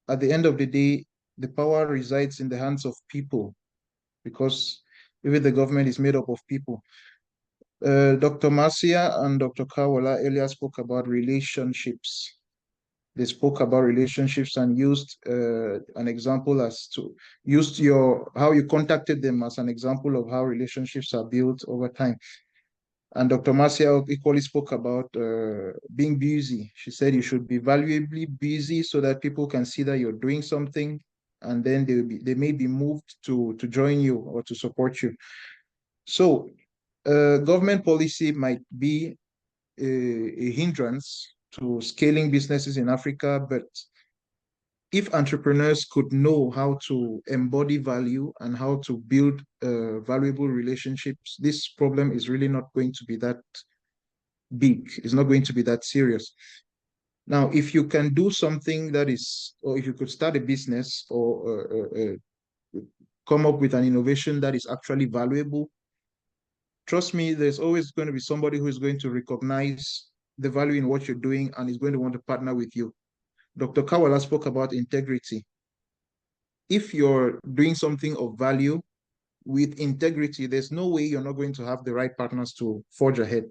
at the end of the day, the power resides in the hands of people, because even the government is made up of people. Dr. Marcia and Dr. Kawala earlier spoke about relationships. They spoke about relationships and used an example as to used your how you contacted them as an example of how relationships are built over time. And Dr. Marcia equally spoke about being busy. She said you should be valuably busy so that people can see that you're doing something, and then they may be moved to join you or to support you. So government policy might be a hindrance to scaling businesses in Africa, but if entrepreneurs could know how to embody value and how to build valuable relationships, this problem is really not going to be that big. It's not going to be that serious. Now, if you can do something that is, or if you could start a business or come up with an innovation that is actually valuable, trust me, there's always going to be somebody who is going to recognize the value in what you're doing and is going to want to partner with you. Dr. Kawala spoke about integrity. If you're doing something of value with integrity, there's no way you're not going to have the right partners to forge ahead.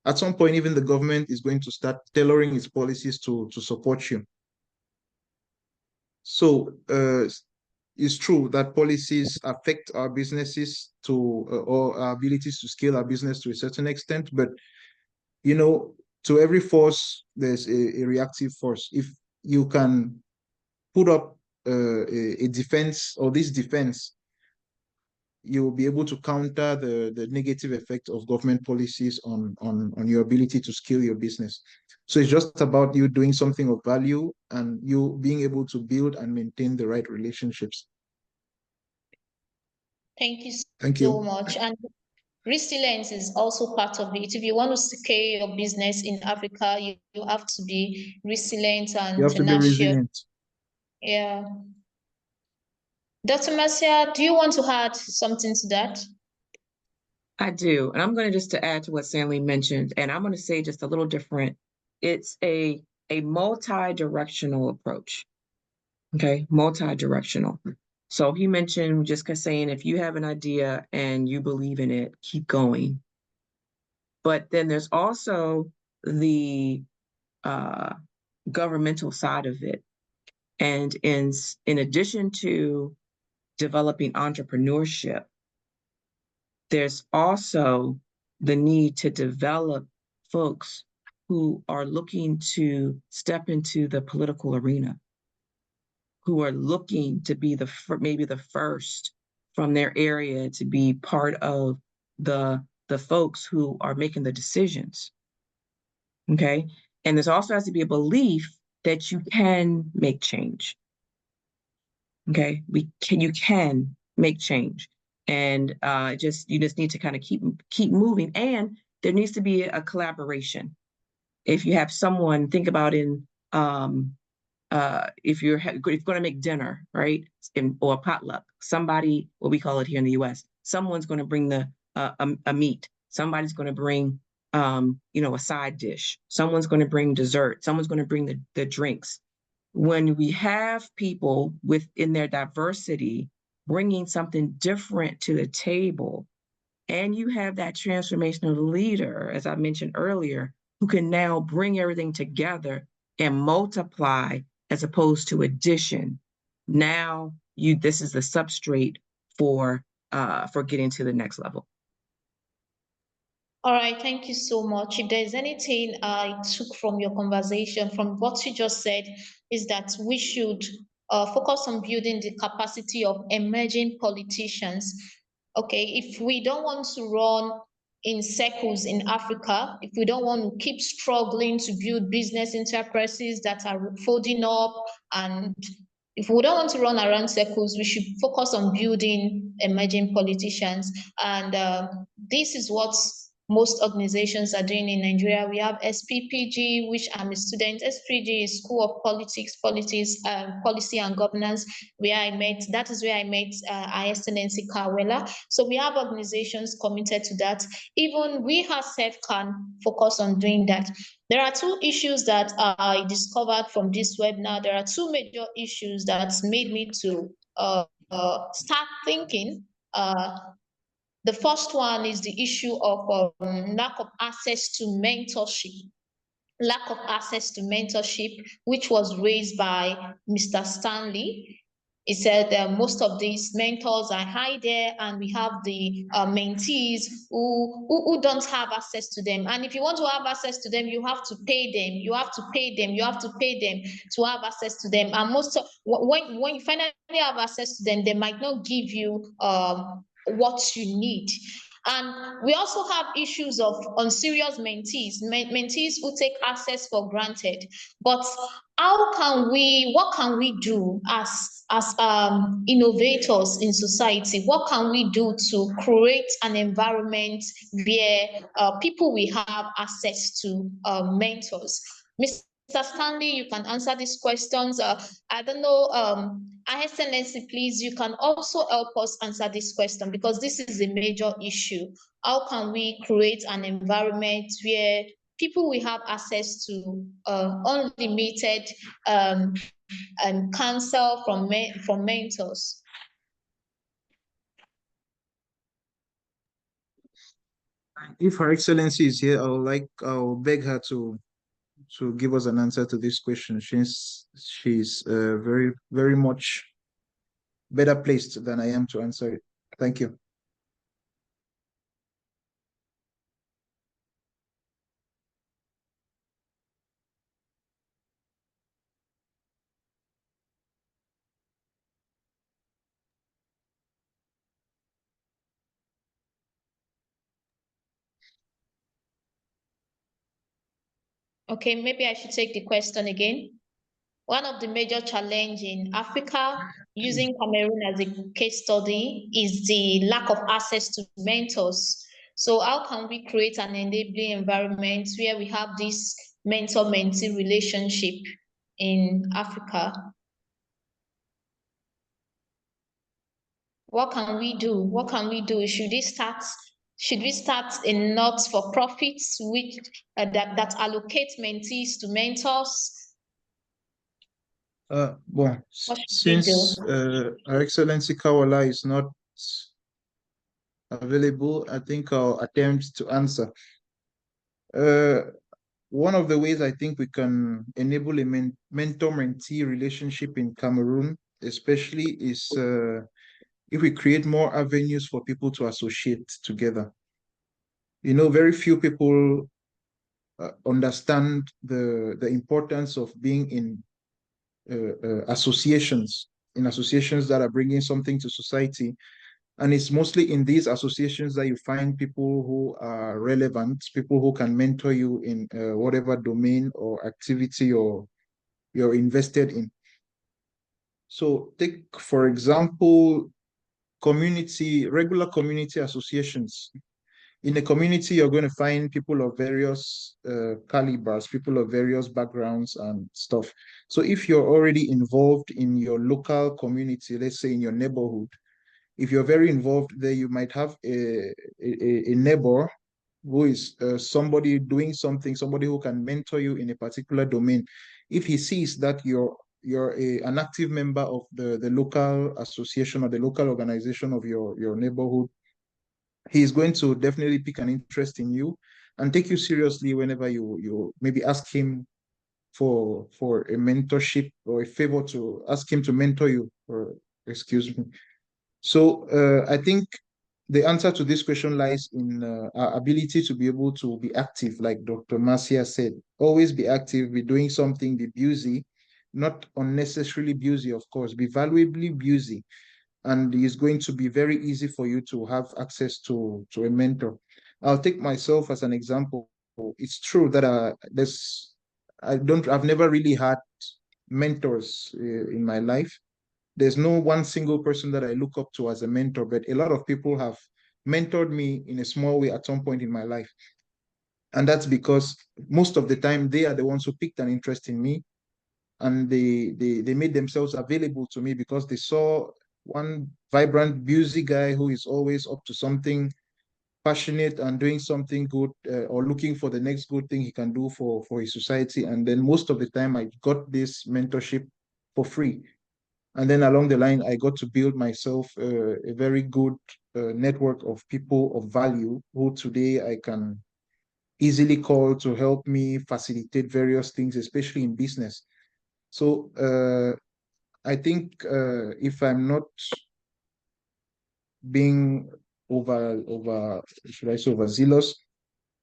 At some point, even the government is going to start tailoring its policies to support you. So it's true that policies affect our businesses to or our abilities to scale our business to a certain extent, but you know, to every force there's a reactive force. If you can put up a defense or this defense, you will be able to counter the negative effect of government policies on your ability to scale your business. So it's just about you doing something of value and you being able to build and maintain the right relationships. Thank you Thank so you. much. And resilience is also part of it. If you want to scale your business in Africa, you have to be resilient and You have to be tenacious. resilient. Yeah. Dr. Marcia, do you want to add something to that? I do. And I'm going to just to add to what Stanley mentioned, and I'm going to say just a little different. It's a multi-directional approach. Okay, multi-directional. So he mentioned just saying, if you have an idea and you believe in it, keep going. But then there's also the governmental side of it. And in addition to developing entrepreneurship, there's also the need to develop folks who are looking to step into the political arena, who are looking to be maybe the first from their area to be part of the folks who are making the decisions. Okay. And there's also has to be a belief that you can make change. Okay. You can make change. And you just need to kind of keep moving. And there needs to be a collaboration. If you have someone, think about if you're going to make dinner, right, or a potluck, somebody, what we call it here in the U.S., someone's going to bring a meat. Somebody's going to bring a side dish. Someone's going to bring dessert. Someone's going to bring the drinks. When we have people within their diversity bringing something different to the table, and you have that transformational leader, as I mentioned earlier, who can now bring everything together and multiply as opposed to addition. Now this is the substrate for getting to the next level. All right, thank you so much. If there's anything I took from your conversation, from what you just said, is that we should focus on building the capacity of emerging politicians. Okay, if we don't want to run in circles in Africa, if we don't want to keep struggling to build business enterprises that are folding up, and if we don't want to run around circles, we should focus on building emerging politicians. And this is what most organizations are doing in Nigeria. We have SPPG, which I'm a student. SPPG is School of Politics, Policy and Governance, where I met. That is where I met Her Excellency Wallah. So we have organizations committed to that. Even we ourselves can focus on doing that. There are two issues that I discovered from this webinar. There are two major issues that made me to start thinking. The first one is the issue of lack of access to mentorship. Lack of access to mentorship, which was raised by Mr. Stanley. He said most of these mentors are high there, and we have the mentees who don't have access to them. And if you want to have access to them, you have to pay them. You have to pay them. You have to pay them to have access to them. And most of when you finally have access to them, they might not give you what you need. And we also have issues of unserious mentees, mentees who take access for granted. But what can we do as innovators in society? What can we do to create an environment where people will have access to mentors? Mr. Stanley, you can answer these questions. I don't know, Her Excellency, please, you can also help us answer this question, because this is a major issue. How can we create an environment where people will have access to unlimited counsel from mentors? If Her Excellency is here, I'll beg her to give us an answer to this question. She's very, very much better placed than I am to answer it. Thank you. Okay, maybe I should take the question again. One of the major challenges in Africa, using Cameroon as a case study, is the lack of access to mentors. So how can we create an enabling environment where we have this mentor-mentee relationship in Africa? What can we do? What can we do? Should we start in not-for-profits which that allocate mentees to mentors? Well, since Her Excellency Wallah is not available, I think I'll attempt to answer. One of the ways I think we can enable a mentor-mentee relationship in Cameroon, especially, is if we create more avenues for people to associate together. You know, very few people understand the importance of being in associations that are bringing something to society. And it's mostly in these associations that you find people who are relevant, people who can mentor you in whatever domain or activity you're invested in. So take, for example, regular community associations. In a community, you're going to find people of various calibers, people of various backgrounds and stuff. So if you're already involved in your local community, let's say in your neighborhood, if you're very involved there, you might have a neighbor who is somebody doing something, somebody who can mentor you in a particular domain. If he sees that you're an active member of the local association or the local organization of your neighborhood, he's going to definitely pick an interest in you and take you seriously whenever you maybe ask him for a mentorship or a favor, to ask him to mentor you, or excuse me. So I think the answer to this question lies in our ability to be able to be active, like Dr. Marcia said. Always be active, be doing something, be busy, not unnecessarily busy, of course, be valuably busy. And it's going to be very easy for you to have access to a mentor. I'll take myself as an example. It's true that I've never really had mentors in my life. There's no one single person that I look up to as a mentor, but a lot of people have mentored me in a small way at some point in my life. And that's because most of the time they are the ones who picked an interest in me, and they made themselves available to me because they saw one vibrant, busy guy who is always up to something, passionate and doing something good, or looking for the next good thing he can do for his society. And then most of the time I got this mentorship for free. And then along the line, I got to build myself a very good network of people of value who today I can easily call to help me facilitate various things, especially in business. So I think if I'm not being should I say overzealous,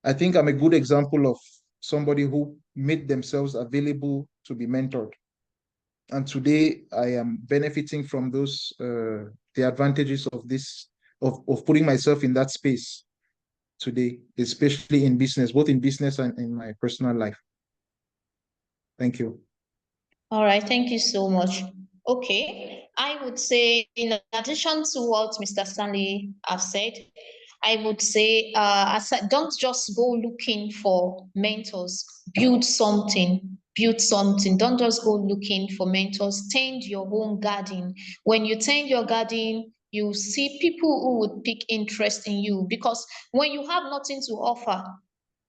I think I'm a good example of somebody who made themselves available to be mentored. And today I am benefiting from those the advantages of this, of putting myself in that space today, especially in business, both in business and in my personal life. Thank you. All right, thank you so much. Okay, I would say, in addition to what Mr. Stanley has said, I would say, don't just go looking for mentors. Build something. Build something. Don't just go looking for mentors. Tend your own garden. When you tend your garden, you see people who would pick interest in you, because when you have nothing to offer,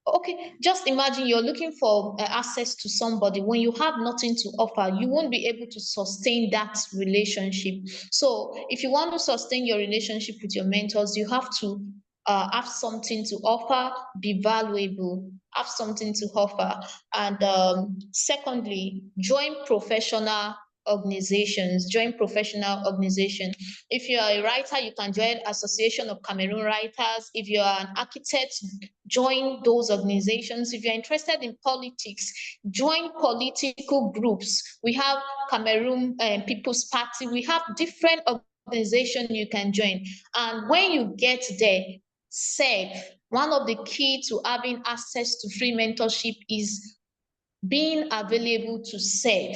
okay, just imagine you're looking for access to somebody. When you have nothing to offer, you won't be able to sustain that relationship. So if you want to sustain your relationship with your mentors, you have to have something to offer, be valuable, have something to offer. And secondly, join professional organizations. If you are a writer, you can join Association of Cameroon Writers. If you are an architect, join those organizations. If you're interested in politics, join political groups. We have Cameroon People's Party. We have different organizations you can join. And when you get there, serve. One of the key to having access to free mentorship is being available to serve.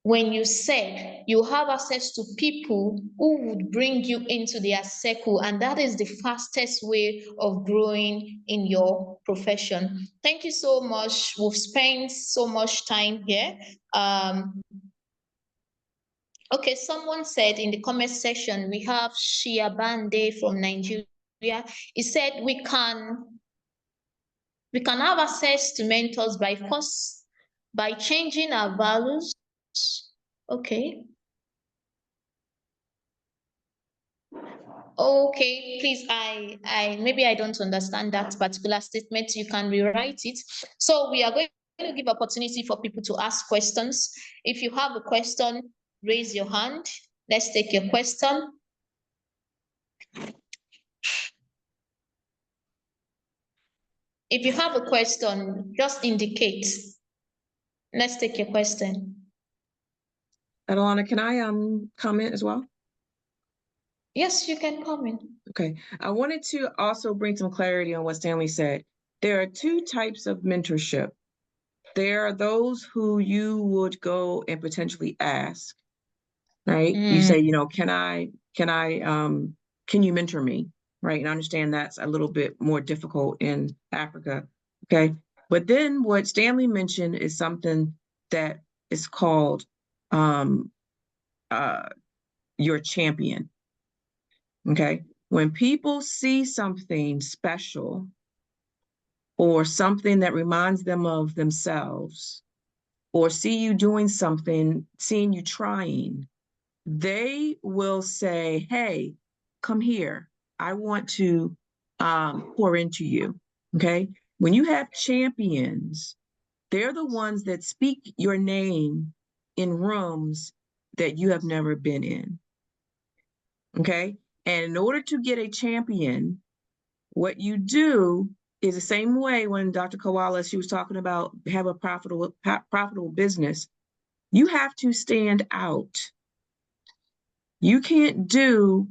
When you serve, you have access to people who would bring you into their circle, and that is the fastest way of growing in your profession. Thank you so much. We've spent so much time here. Okay, someone said in the comment section, we have Shia Bande from Nigeria. He said we can have access to mentors by changing our values. Okay. Okay, please, I maybe I don't understand that particular statement. You can rewrite it. So we are going to give opportunity for people to ask questions. If you have a question, raise your hand. Let's take your question. If you have a question, just indicate. Let's take your question. Adelana, can I comment as well? Yes, you can comment. Okay. I wanted to also bring some clarity on what Stanley said. There are two types of mentorship. There are those who you would go and potentially ask, right? You say, you know, can you mentor me? Right. And I understand that's a little bit more difficult in Africa. Okay. But then what Stanley mentioned is something that is called your champion. Okay. When people see something special or something that reminds them of themselves, or see you doing something, seeing you trying, they will say, hey, come here. I want to pour into you. Okay. When you have champions, they're the ones that speak your name in rooms that you have never been in. Okay. And in order to get a champion, what you do is the same way when Dr. Wallah, she was talking about have a profitable business. You have to stand out. You can't do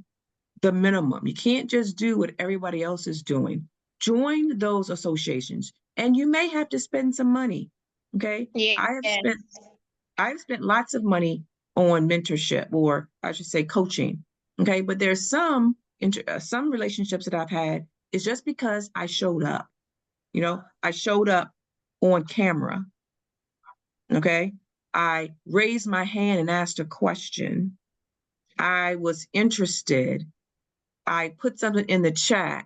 the minimum. You can't just do what everybody else is doing. Join those associations, and you may have to spend some money. Okay. Yeah. I've spent lots of money on mentorship, or I should say coaching. Okay. But there's some some relationships that I've had is just because I showed up. You know, I showed up on camera. Okay. I raised my hand and asked a question. I was interested. I put something in the chat.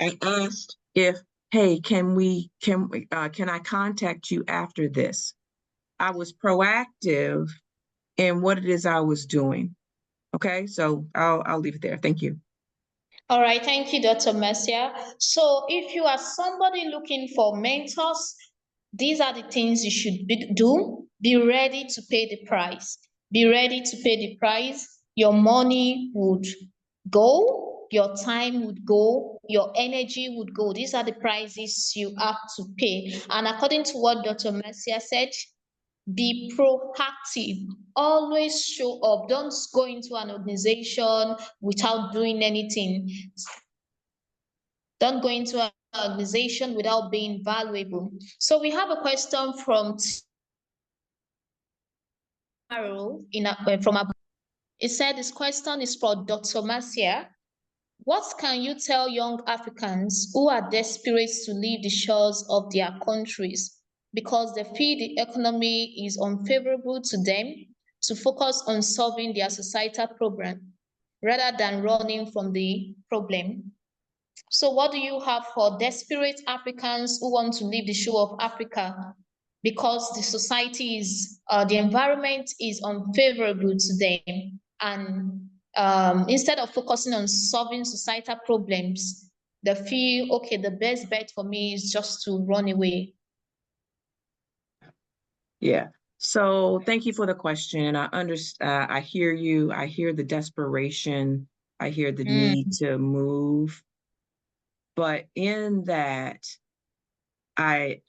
I asked if, hey, can I contact you after this? I was proactive in what it is I was doing. Okay, so I'll leave it there. Thank you. All right, thank you, Dr. Mercia. So if you are somebody looking for mentors, these are the things you should do. Be ready to pay the price. Be ready to pay the price. Your money would go, your time would go, your energy would go. These are the prices you have to pay. And according to what Dr. Mercia said, be proactive. Always show up. Don't go into an organization without doing anything. Don't go into an organization without being valuable. So we have a question from Carol from it said this question is for Dr. Marcia. What can you tell young Africans who are desperate to leave the shores of their countries because they feel the economy is unfavorable to them to focus on solving their societal problem rather than running from the problem? So what do you have for desperate Africans who want to leave the shore of Africa because the society is, the environment is unfavorable to them, and instead of focusing on solving societal problems, they feel, okay, the best bet for me is just to run away? Yeah. So thank you for the question. And I understand, I hear you. I hear the desperation. I hear the need to move. But in that, I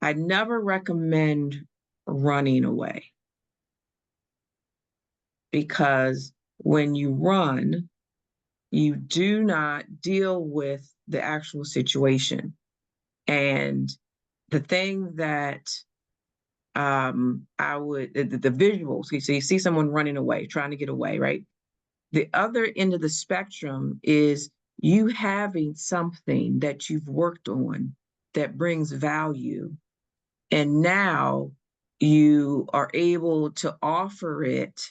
never recommend running away, because when you run, you do not deal with the actual situation. And the thing that I would, the visuals, so you see someone running away, trying to get away, right? The other end of the spectrum is you having something that you've worked on that brings value. And now you are able to offer it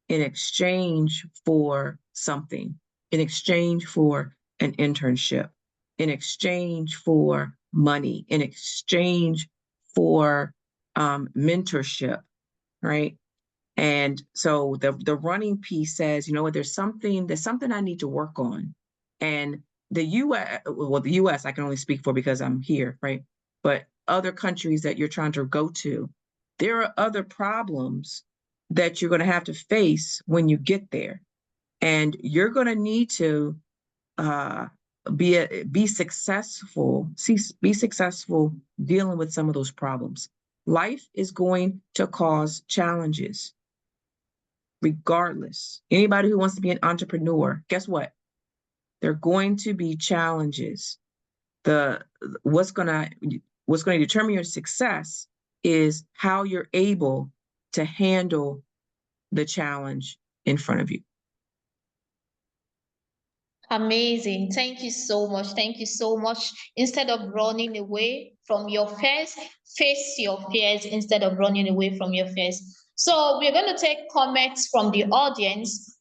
in exchange for something, in exchange for an internship, in exchange for money, in exchange for mentorship, right? And so the running piece says, you know what, there's something I need to work on. And the US, I can only speak for because I'm here, right? But other countries that you're trying to go to, there are other problems that you're going to have to face when you get there. And you're going to need to be successful dealing with some of those problems. Life is going to cause challenges. Regardless, anybody who wants to be an entrepreneur, guess what? There are going to be challenges. What's going to determine your success is how you're able to handle the challenge in front of you. Amazing. Thank you so much. Thank you so much. Instead of running away from your fears, face your fears instead of running away from your fears. So we're going to take comments from the audience.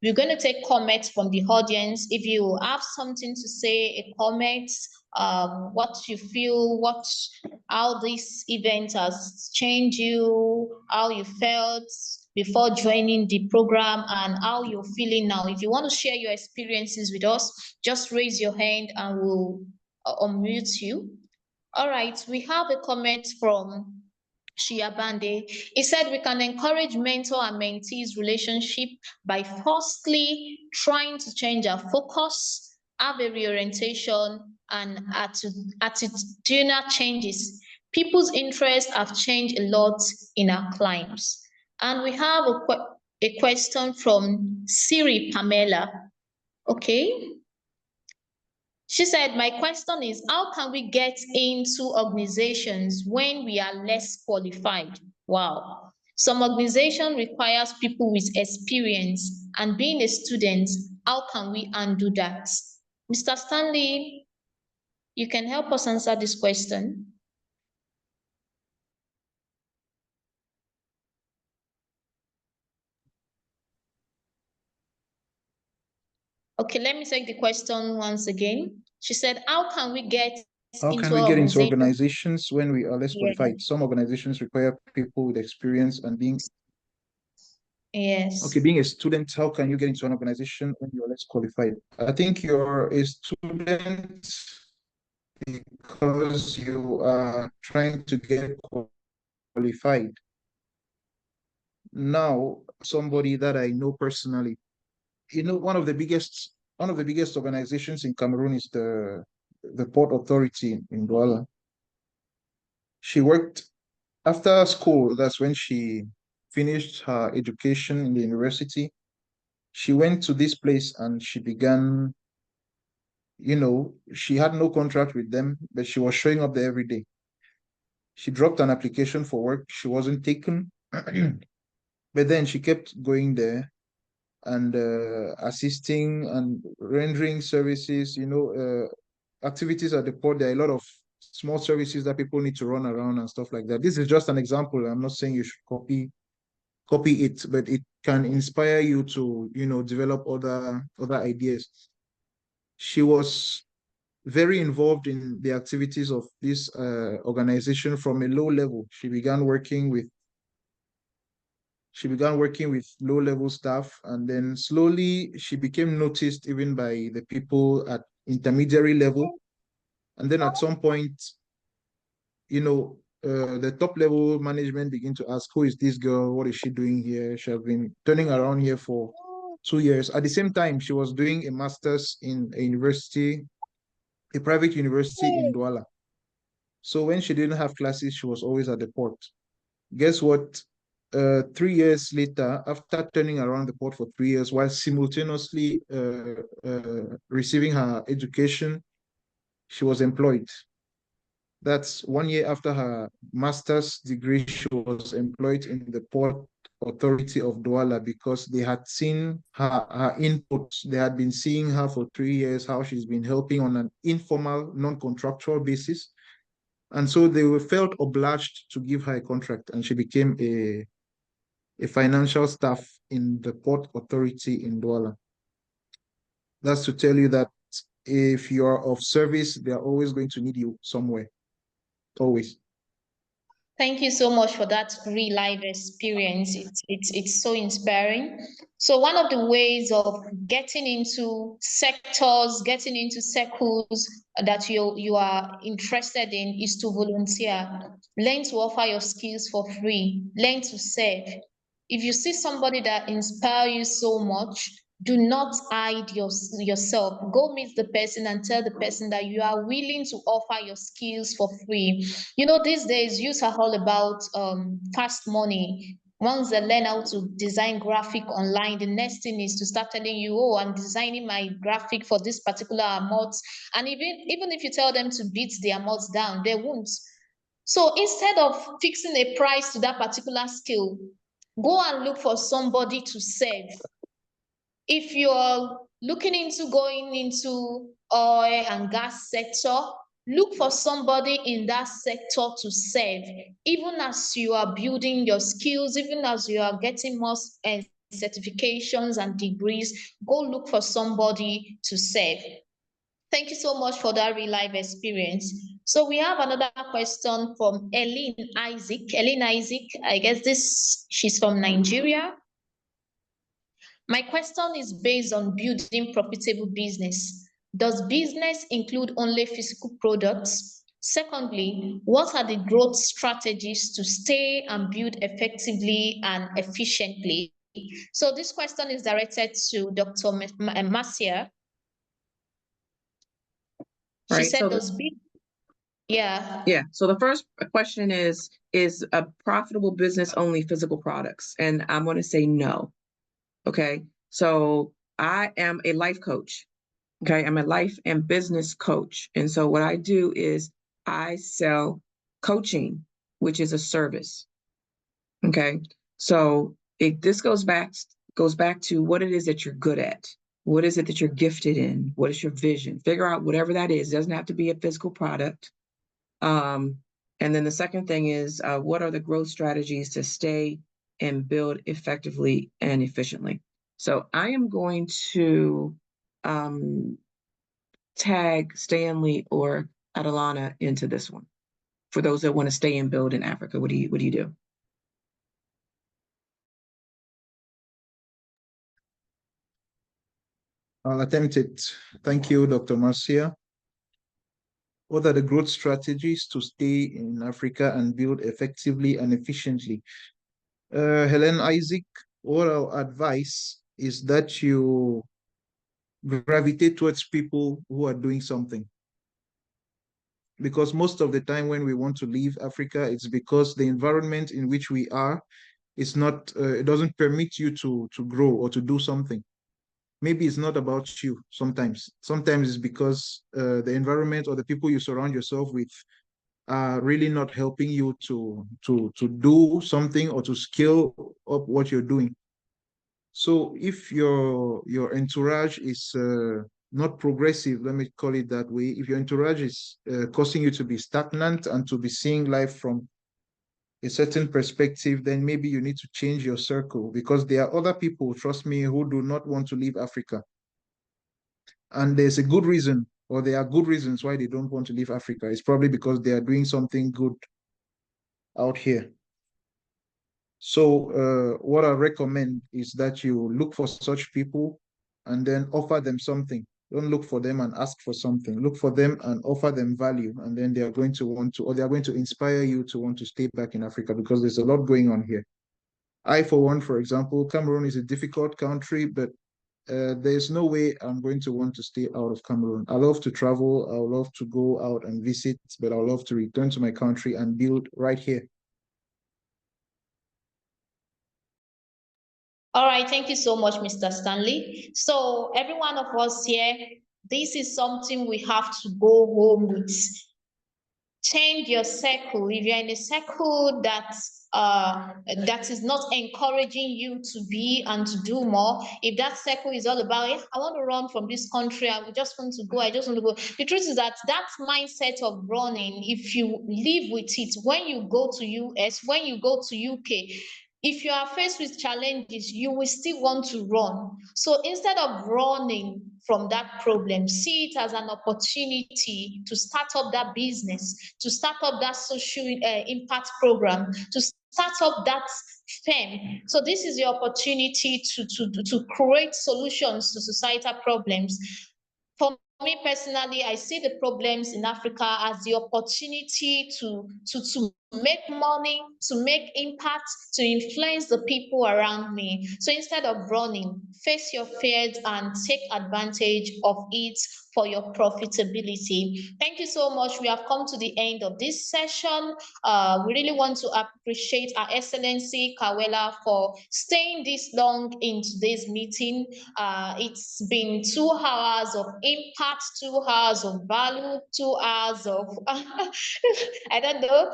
We're going to take comments from the audience. If you have something to say, a comment, what you feel, how this event has changed you, how you felt before joining the program, and how you're feeling now. If you want to share your experiences with us, just raise your hand and we'll unmute you. All right, we have a comment from Shia Bande. He said we can encourage mentor and mentees relationship by firstly trying to change our focus, have a reorientation, and attitudinal changes. People's interests have changed a lot in our climes. And we have a question from Siri Pamela. Okay. She said, my question is, how can we get into organizations when we are less qualified? Wow. Some organization requires people with experience, and being a student, how can we undo that? Mr. Stanley, you can help us answer this question. Okay, let me take the question once again. She said, how can we get into organizations when we are less Yeah. qualified? Some organizations require people with experience and being Yes. okay, being a student, how can you get into an organization when you're less qualified? I think you're a student because you are trying to get qualified. Now, somebody that I know personally, you know, one of the biggest organizations in Cameroon is the Port Authority in Douala. She worked after school, that's when she finished her education in the university. She went to this place and she began, you know, she had no contract with them, but she was showing up there every day. She dropped an application for work. She wasn't taken. But then she kept going there and assisting and rendering services, you know, activities at the port. There are a lot of small services that people need to run around and stuff like that. This is just an example. I'm not saying you should copy it, but it can inspire you to, you know, develop other ideas. She was very involved in the activities of this organization from a low level. She began working with low-level staff, and then slowly she became noticed even by the people at intermediary level. And then at some point, you know, the top-level management begin to ask, who is this girl? What is she doing here? She has been turning around here for 2 years. At the same time, she was doing a master's in a private university in Douala. So when she didn't have classes, she was always at the port. Guess what? 3 years later, after turning around the port for 3 years while simultaneously receiving her education, she was employed. That's 1 year after her master's degree, she was employed in the Port Authority of Douala because they had seen her input. They had been seeing her for 3 years, how she's been helping on an informal, non-contractual basis. And so they felt obliged to give her a contract, and she became a financial staff in the Port Authority in Douala. That's to tell you that if you're of service, they're always going to need you somewhere. Always. Thank you so much for that real life experience. It's so inspiring. So one of the ways of getting into sectors, getting into circles that you are interested in is to volunteer. Learn to offer your skills for free. Learn to serve. If you see somebody that inspires you so much, do not hide yourself. Go meet the person and tell the person that you are willing to offer your skills for free. You know, these days, youth are all about fast money. Once they learn how to design graphic online, the next thing is to start telling you, oh, I'm designing my graphic for this particular amount. And even if you tell them to beat the amounts down, they won't. So instead of fixing a price to that particular skill, go and look for somebody to serve. If you're looking into going into oil and gas sector, look for somebody in that sector to serve. Even as you are building your skills, even as you are getting more certifications and degrees, go look for somebody to serve. Thank you so much for that real life experience. So we have another question from Eileen Isaac. Eileen Isaac, I guess she's from Nigeria. My question is based on building profitable business. Does business include only physical products? Secondly, what are the growth strategies to stay and build effectively and efficiently? So this question is directed to Dr. Marcia. She said, Yeah. So the first question is a profitable business only physical products? And I'm going to say no. Okay. So I am a life coach. Okay. I'm a life and business coach. And so what I do is I sell coaching, which is a service. Okay. So this goes back to what it is that you're good at. What is it that you're gifted in? What is your vision? Figure out whatever that is. It doesn't have to be a physical product. And then the second thing is, what are the growth strategies to stay and build effectively and efficiently? So I am going to tag Stanley or Adelana into this one. For those that want to stay and build in Africa, what do you do? I'll attempt it. Thank you, Dr. Marcia. What are the growth strategies to stay in Africa and build effectively and efficiently? Helen Isaac, what our advice is that you gravitate towards people who are doing something. Because most of the time when we want to leave Africa, it's because the environment in which we are is not, it doesn't permit you to grow or to do something. Maybe it's not about you sometimes. Sometimes it's because the environment or the people you surround yourself with are really not helping you to do something or to scale up what you're doing. So if your entourage is not progressive, let me call it that way, if your entourage is causing you to be stagnant and to be seeing life from a certain perspective, then maybe you need to change your circle, because there are other people, trust me, who do not want to leave Africa. And there's a good reason, or there are good reasons why they don't want to leave Africa. It's probably because they are doing something good out here. So what I recommend is that you look for such people and then offer them something. Don't look for them and ask for something. Look for them and offer them value, and then they are going to want to, or they are going to inspire you to want to stay back in Africa, because there's a lot going on here. I, for one, for example, Cameroon is a difficult country, but there's no way I'm going to want to stay out of Cameroon. I love to travel. I love to go out and visit, but I love to return to my country and build right here. All right, thank you so much, Mr. Stanley. So every one of us here, this is something we have to go home with. Change your circle. If you're in a circle that is not encouraging you to be and to do more, if that circle is all about, yeah, I want to run from this country, I just want to go, I just want to go. The truth is that mindset of running, if you live with it, when you go to US, when you go to UK, if you are faced with challenges, you will still want to run. So instead of running from that problem, see it as an opportunity to start up that business, to start up that social impact program, to start up that firm. So this is your opportunity to create solutions to societal problems. For me personally, I see the problems in Africa as the opportunity to make money, to make impact, to influence the people around me. So instead of running, face your fears and take advantage of it for your profitability. Thank you so much. We have come to the end of this session. We really want to appreciate Her Excellency Kawela for staying this long in today's meeting. It's been 2 hours of impact, 2 hours of value, 2 hours of I don't know,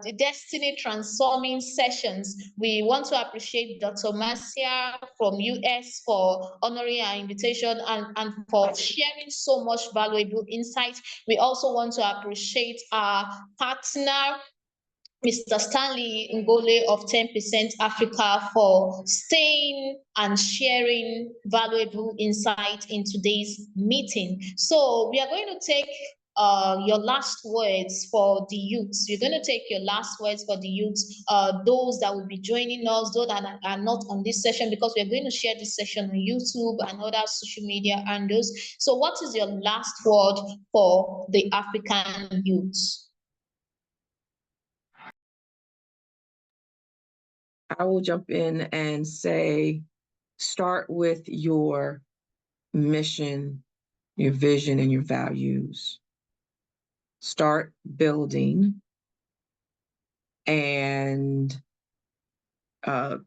the destiny transforming sessions. We want to appreciate Dr. Marcia from US for honoring our invitation and for sharing so much valuable insight. We also want to appreciate our partner, Mr. Stanley Ngole of 10% Africa, for staying and sharing valuable insight in today's meeting. So we are going to take your last words for the youths. You're going to take your last words for the youths, those that will be joining us, those that are not on this session, because we're going to share this session on YouTube and other social media handles. So what is your last word for the African youths? I will jump in and say, start with your mission, your vision, and your values. Start building and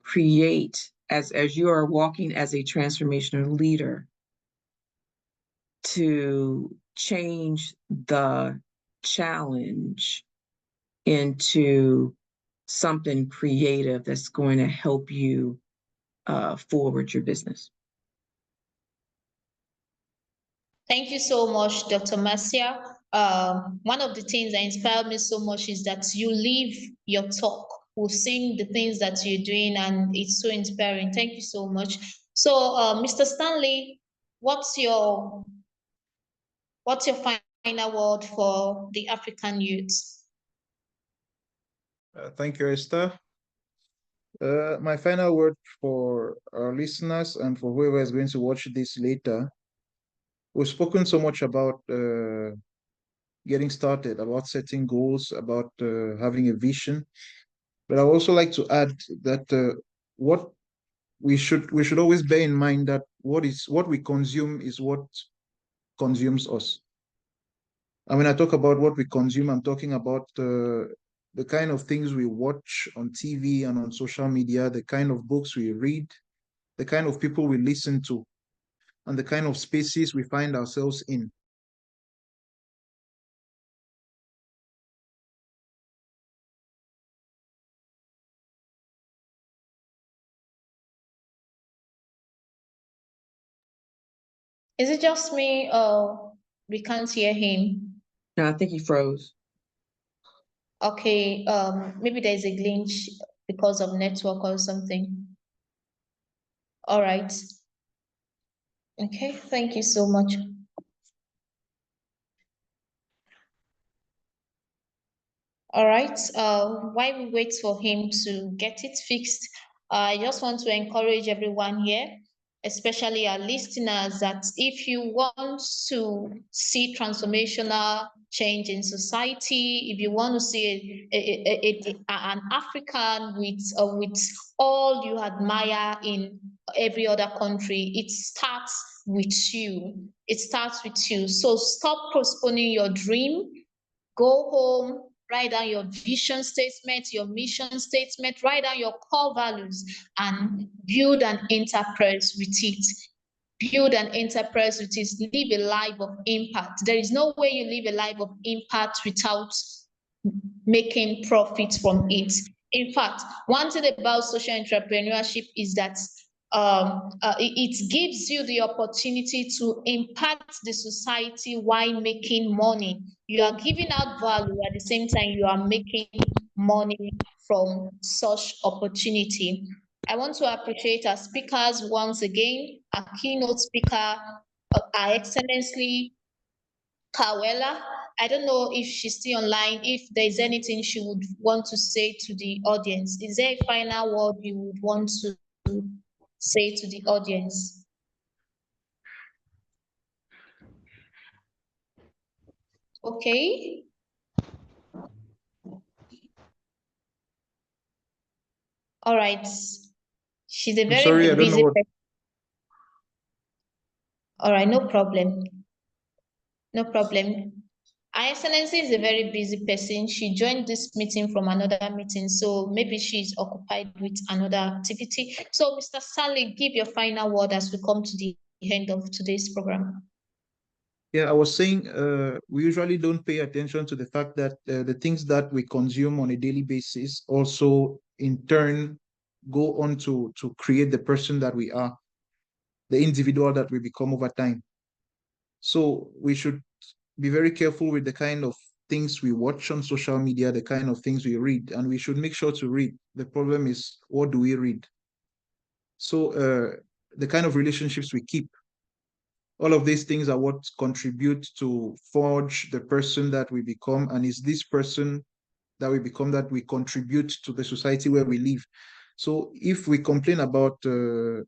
create, as you are walking as a transformational leader, to change the challenge into something creative that's going to help you forward your business. Thank you so much, Dr. Marcia. One of the things that inspired me so much is that you live your talk. We've seen the things that you're doing, and it's so inspiring. Thank you so much. So, Mr. Stanley, what's your final word for the African youths? Thank you, Esther. My final word for our listeners and for whoever is going to watch this later, we've spoken so much about getting started, about setting goals, about having a vision. But I also like to add that what we should always bear in mind that what we consume is what consumes us. And when I talk about what we consume, I'm talking about the kind of things we watch on TV and on social media, the kind of books we read, the kind of people we listen to, and the kind of spaces we find ourselves in. Is it just me, we can't hear him? No, I think he froze. Okay, maybe there's a glitch because of network or something. All right. Okay, thank you so much. All right, while we wait for him to get it fixed, I just want to encourage everyone here, especially our listeners, that if you want to see transformational change in society, if you want to see an African with all you admire in every other country, it starts with you. It starts with you. So stop postponing your dream. Go home, write down your vision statement, your mission statement, write down your core values, and build an enterprise with it. Build an enterprise with it. Live a life of impact. There is no way you live a life of impact without making profits from it. In fact, one thing about social entrepreneurship is that it gives you the opportunity to impact the society while making money. You are giving out value at the same time you are making money from such opportunity. I want to appreciate our speakers once again, our keynote speaker, our Excellency Kawela. I don't know if she's still online, if there's anything she would want to say to the audience. Is there a final word you would want to say to the audience? Okay. All right. She's a I'm very sorry, I don't know busy what. person. All right, no problem. No problem. Our Excellency is a very busy person. She joined this meeting from another meeting, so maybe she's occupied with another activity. So, Mr. Stanley, give your final word as we come to the end of today's program. Yeah, I was saying we usually don't pay attention to the fact that the things that we consume on a daily basis also in turn go on to create the person that we are, the individual that we become over time. So we should be very careful with the kind of things we watch on social media, the kind of things we read, and we should make sure to read. The problem is, what do we read? So the kind of relationships we keep, all of these things are what contribute to forge the person that we become, and it's this person that we become that we contribute to the society where we live. So if we complain about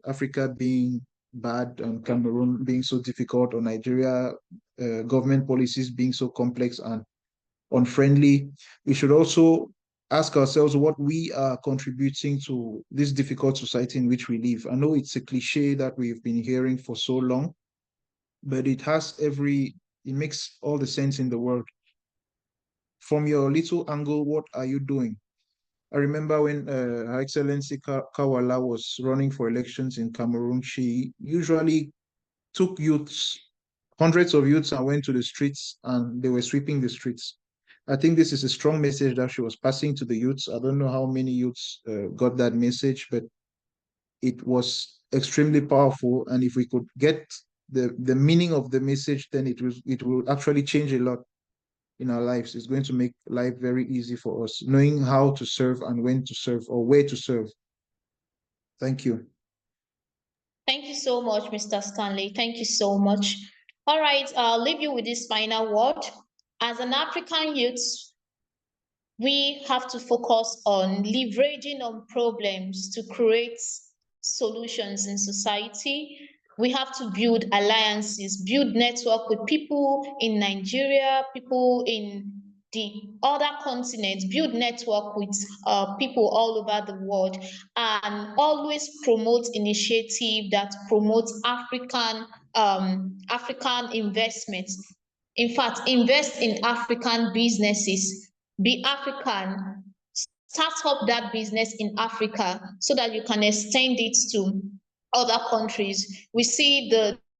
Africa being bad and Cameroon being so difficult, or Nigeria government policies being so complex and unfriendly, we should also ask ourselves what we are contributing to this difficult society in which we live. I know it's a cliche that we've been hearing for so long, but it makes all the sense in the world. From your little angle, what are you doing? I remember when Her Excellency Kawala was running for elections in Cameroon, she usually took youths, hundreds of youths, and went to the streets, and they were sweeping the streets. I think this is a strong message that she was passing to the youths. I don't know how many youths got that message, but it was extremely powerful. And if we could get the meaning of the message, then it will actually change a lot in our lives. It's going to make life very easy for us, knowing how to serve and when to serve or where to serve. Thank you. Thank you so much, Mr. Stanley. Thank you so much. All right, I'll leave you with this final word. As an African youth, we have to focus on leveraging on problems to create solutions in society. We have to build alliances, build network with people in Nigeria, people in the other continents, build network with people all over the world, and always promote initiative that promotes African investments. In fact, invest in African businesses. Be African, start up that business in Africa so that you can extend it to other countries. We see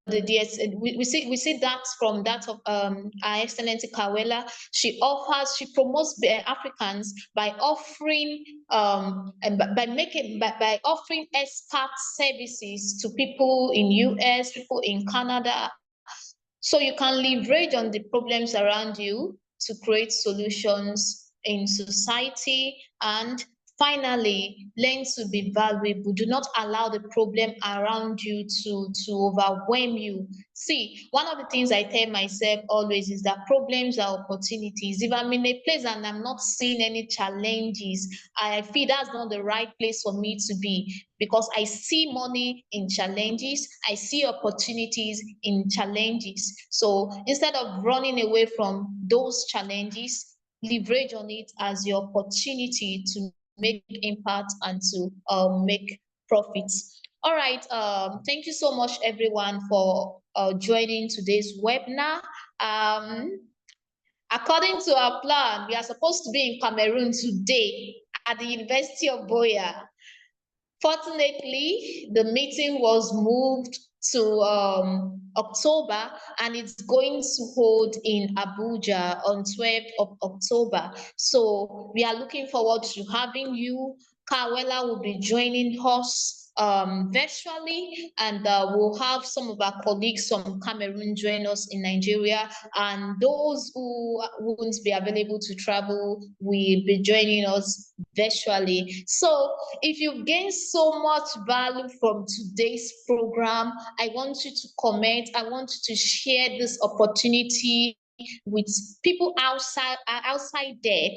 we see that from that of our Excellency Kawela. She promotes Africans by offering by offering expert services to people in US, people in Canada. So you can leverage on the problems around you to create solutions in society. And finally, learn to be valuable. Do not allow the problem around you to overwhelm you. See, one of the things I tell myself always is that problems are opportunities. If I'm in a place and I'm not seeing any challenges, I feel that's not the right place for me to be, because I see money in challenges, I see opportunities in challenges. So instead of running away from those challenges, leverage on it as your opportunity to make impact and to make profits. All right, thank you so much everyone for joining today's webinar. According to our plan, we are supposed to be in Cameroon today at the University of Boya. Fortunately, the meeting was moved to October, and it's going to hold in Abuja on 12th of October. So we are looking forward to having you. Kawela will be joining us virtually, and we'll have some of our colleagues from Cameroon join us in Nigeria, and those who won't be available to travel will be joining us virtually. So if you've gained so much value from today's program, I want you to comment. I want you to share this opportunity with people outside there.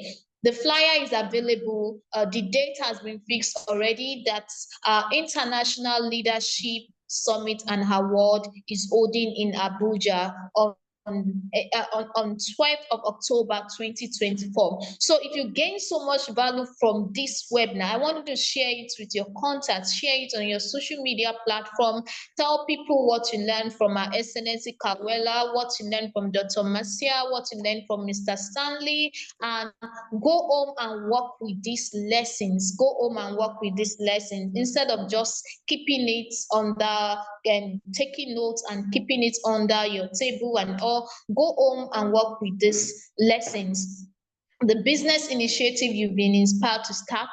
The flyer is available. The date has been fixed already. That's International Leadership Summit and Award is holding in Abuja on 12th of October 2024. So if you gain so much value from this webinar, I want you to share it with your contacts, share it on your social media platform, tell people what you learned from our Excellency Kawela, what you learned from Dr. Marcia, what you learned from Mr. Stanley, and go home and work with these lessons. Go home and work with these lessons instead of just keeping it under and taking notes and keeping it under your table and all. Go home and work with these lessons. The business initiative you've been inspired to start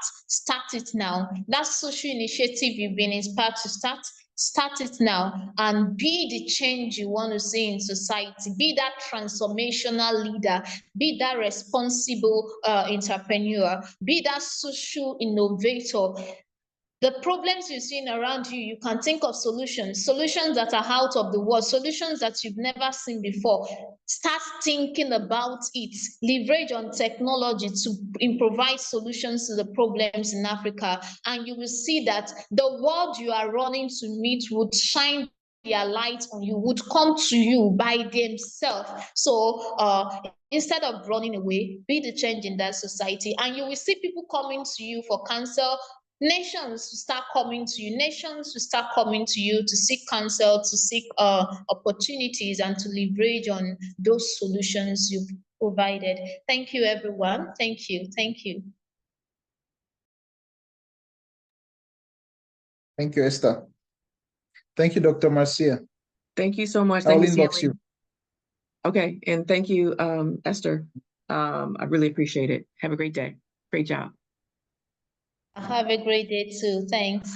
it now. That social initiative you've been inspired to start it now, and be the change you want to see in society. Be that transformational leader, be that responsible entrepreneur, be that social innovator. The problems you're seeing around you, you can think of solutions that are out of the world, solutions that you've never seen before. Start thinking about it. Leverage on technology to improvise solutions to the problems in Africa. And you will see that the world you are running to meet would shine their light on you, would come to you by themselves. So instead of running away, be the change in that society. And you will see people coming to you for counsel. Nations will start coming to you. Nations will start coming to you to seek counsel, to seek opportunities, and to leverage on those solutions you've provided. Thank you, everyone. Thank you. Thank you. Thank you, Esther. Thank you, Dr. Marcia. Thank you so much. I'll Thank you, inbox you. Okay, and thank you, Esther. I really appreciate it. Have a great day. Great job. Have a great day too. Thanks.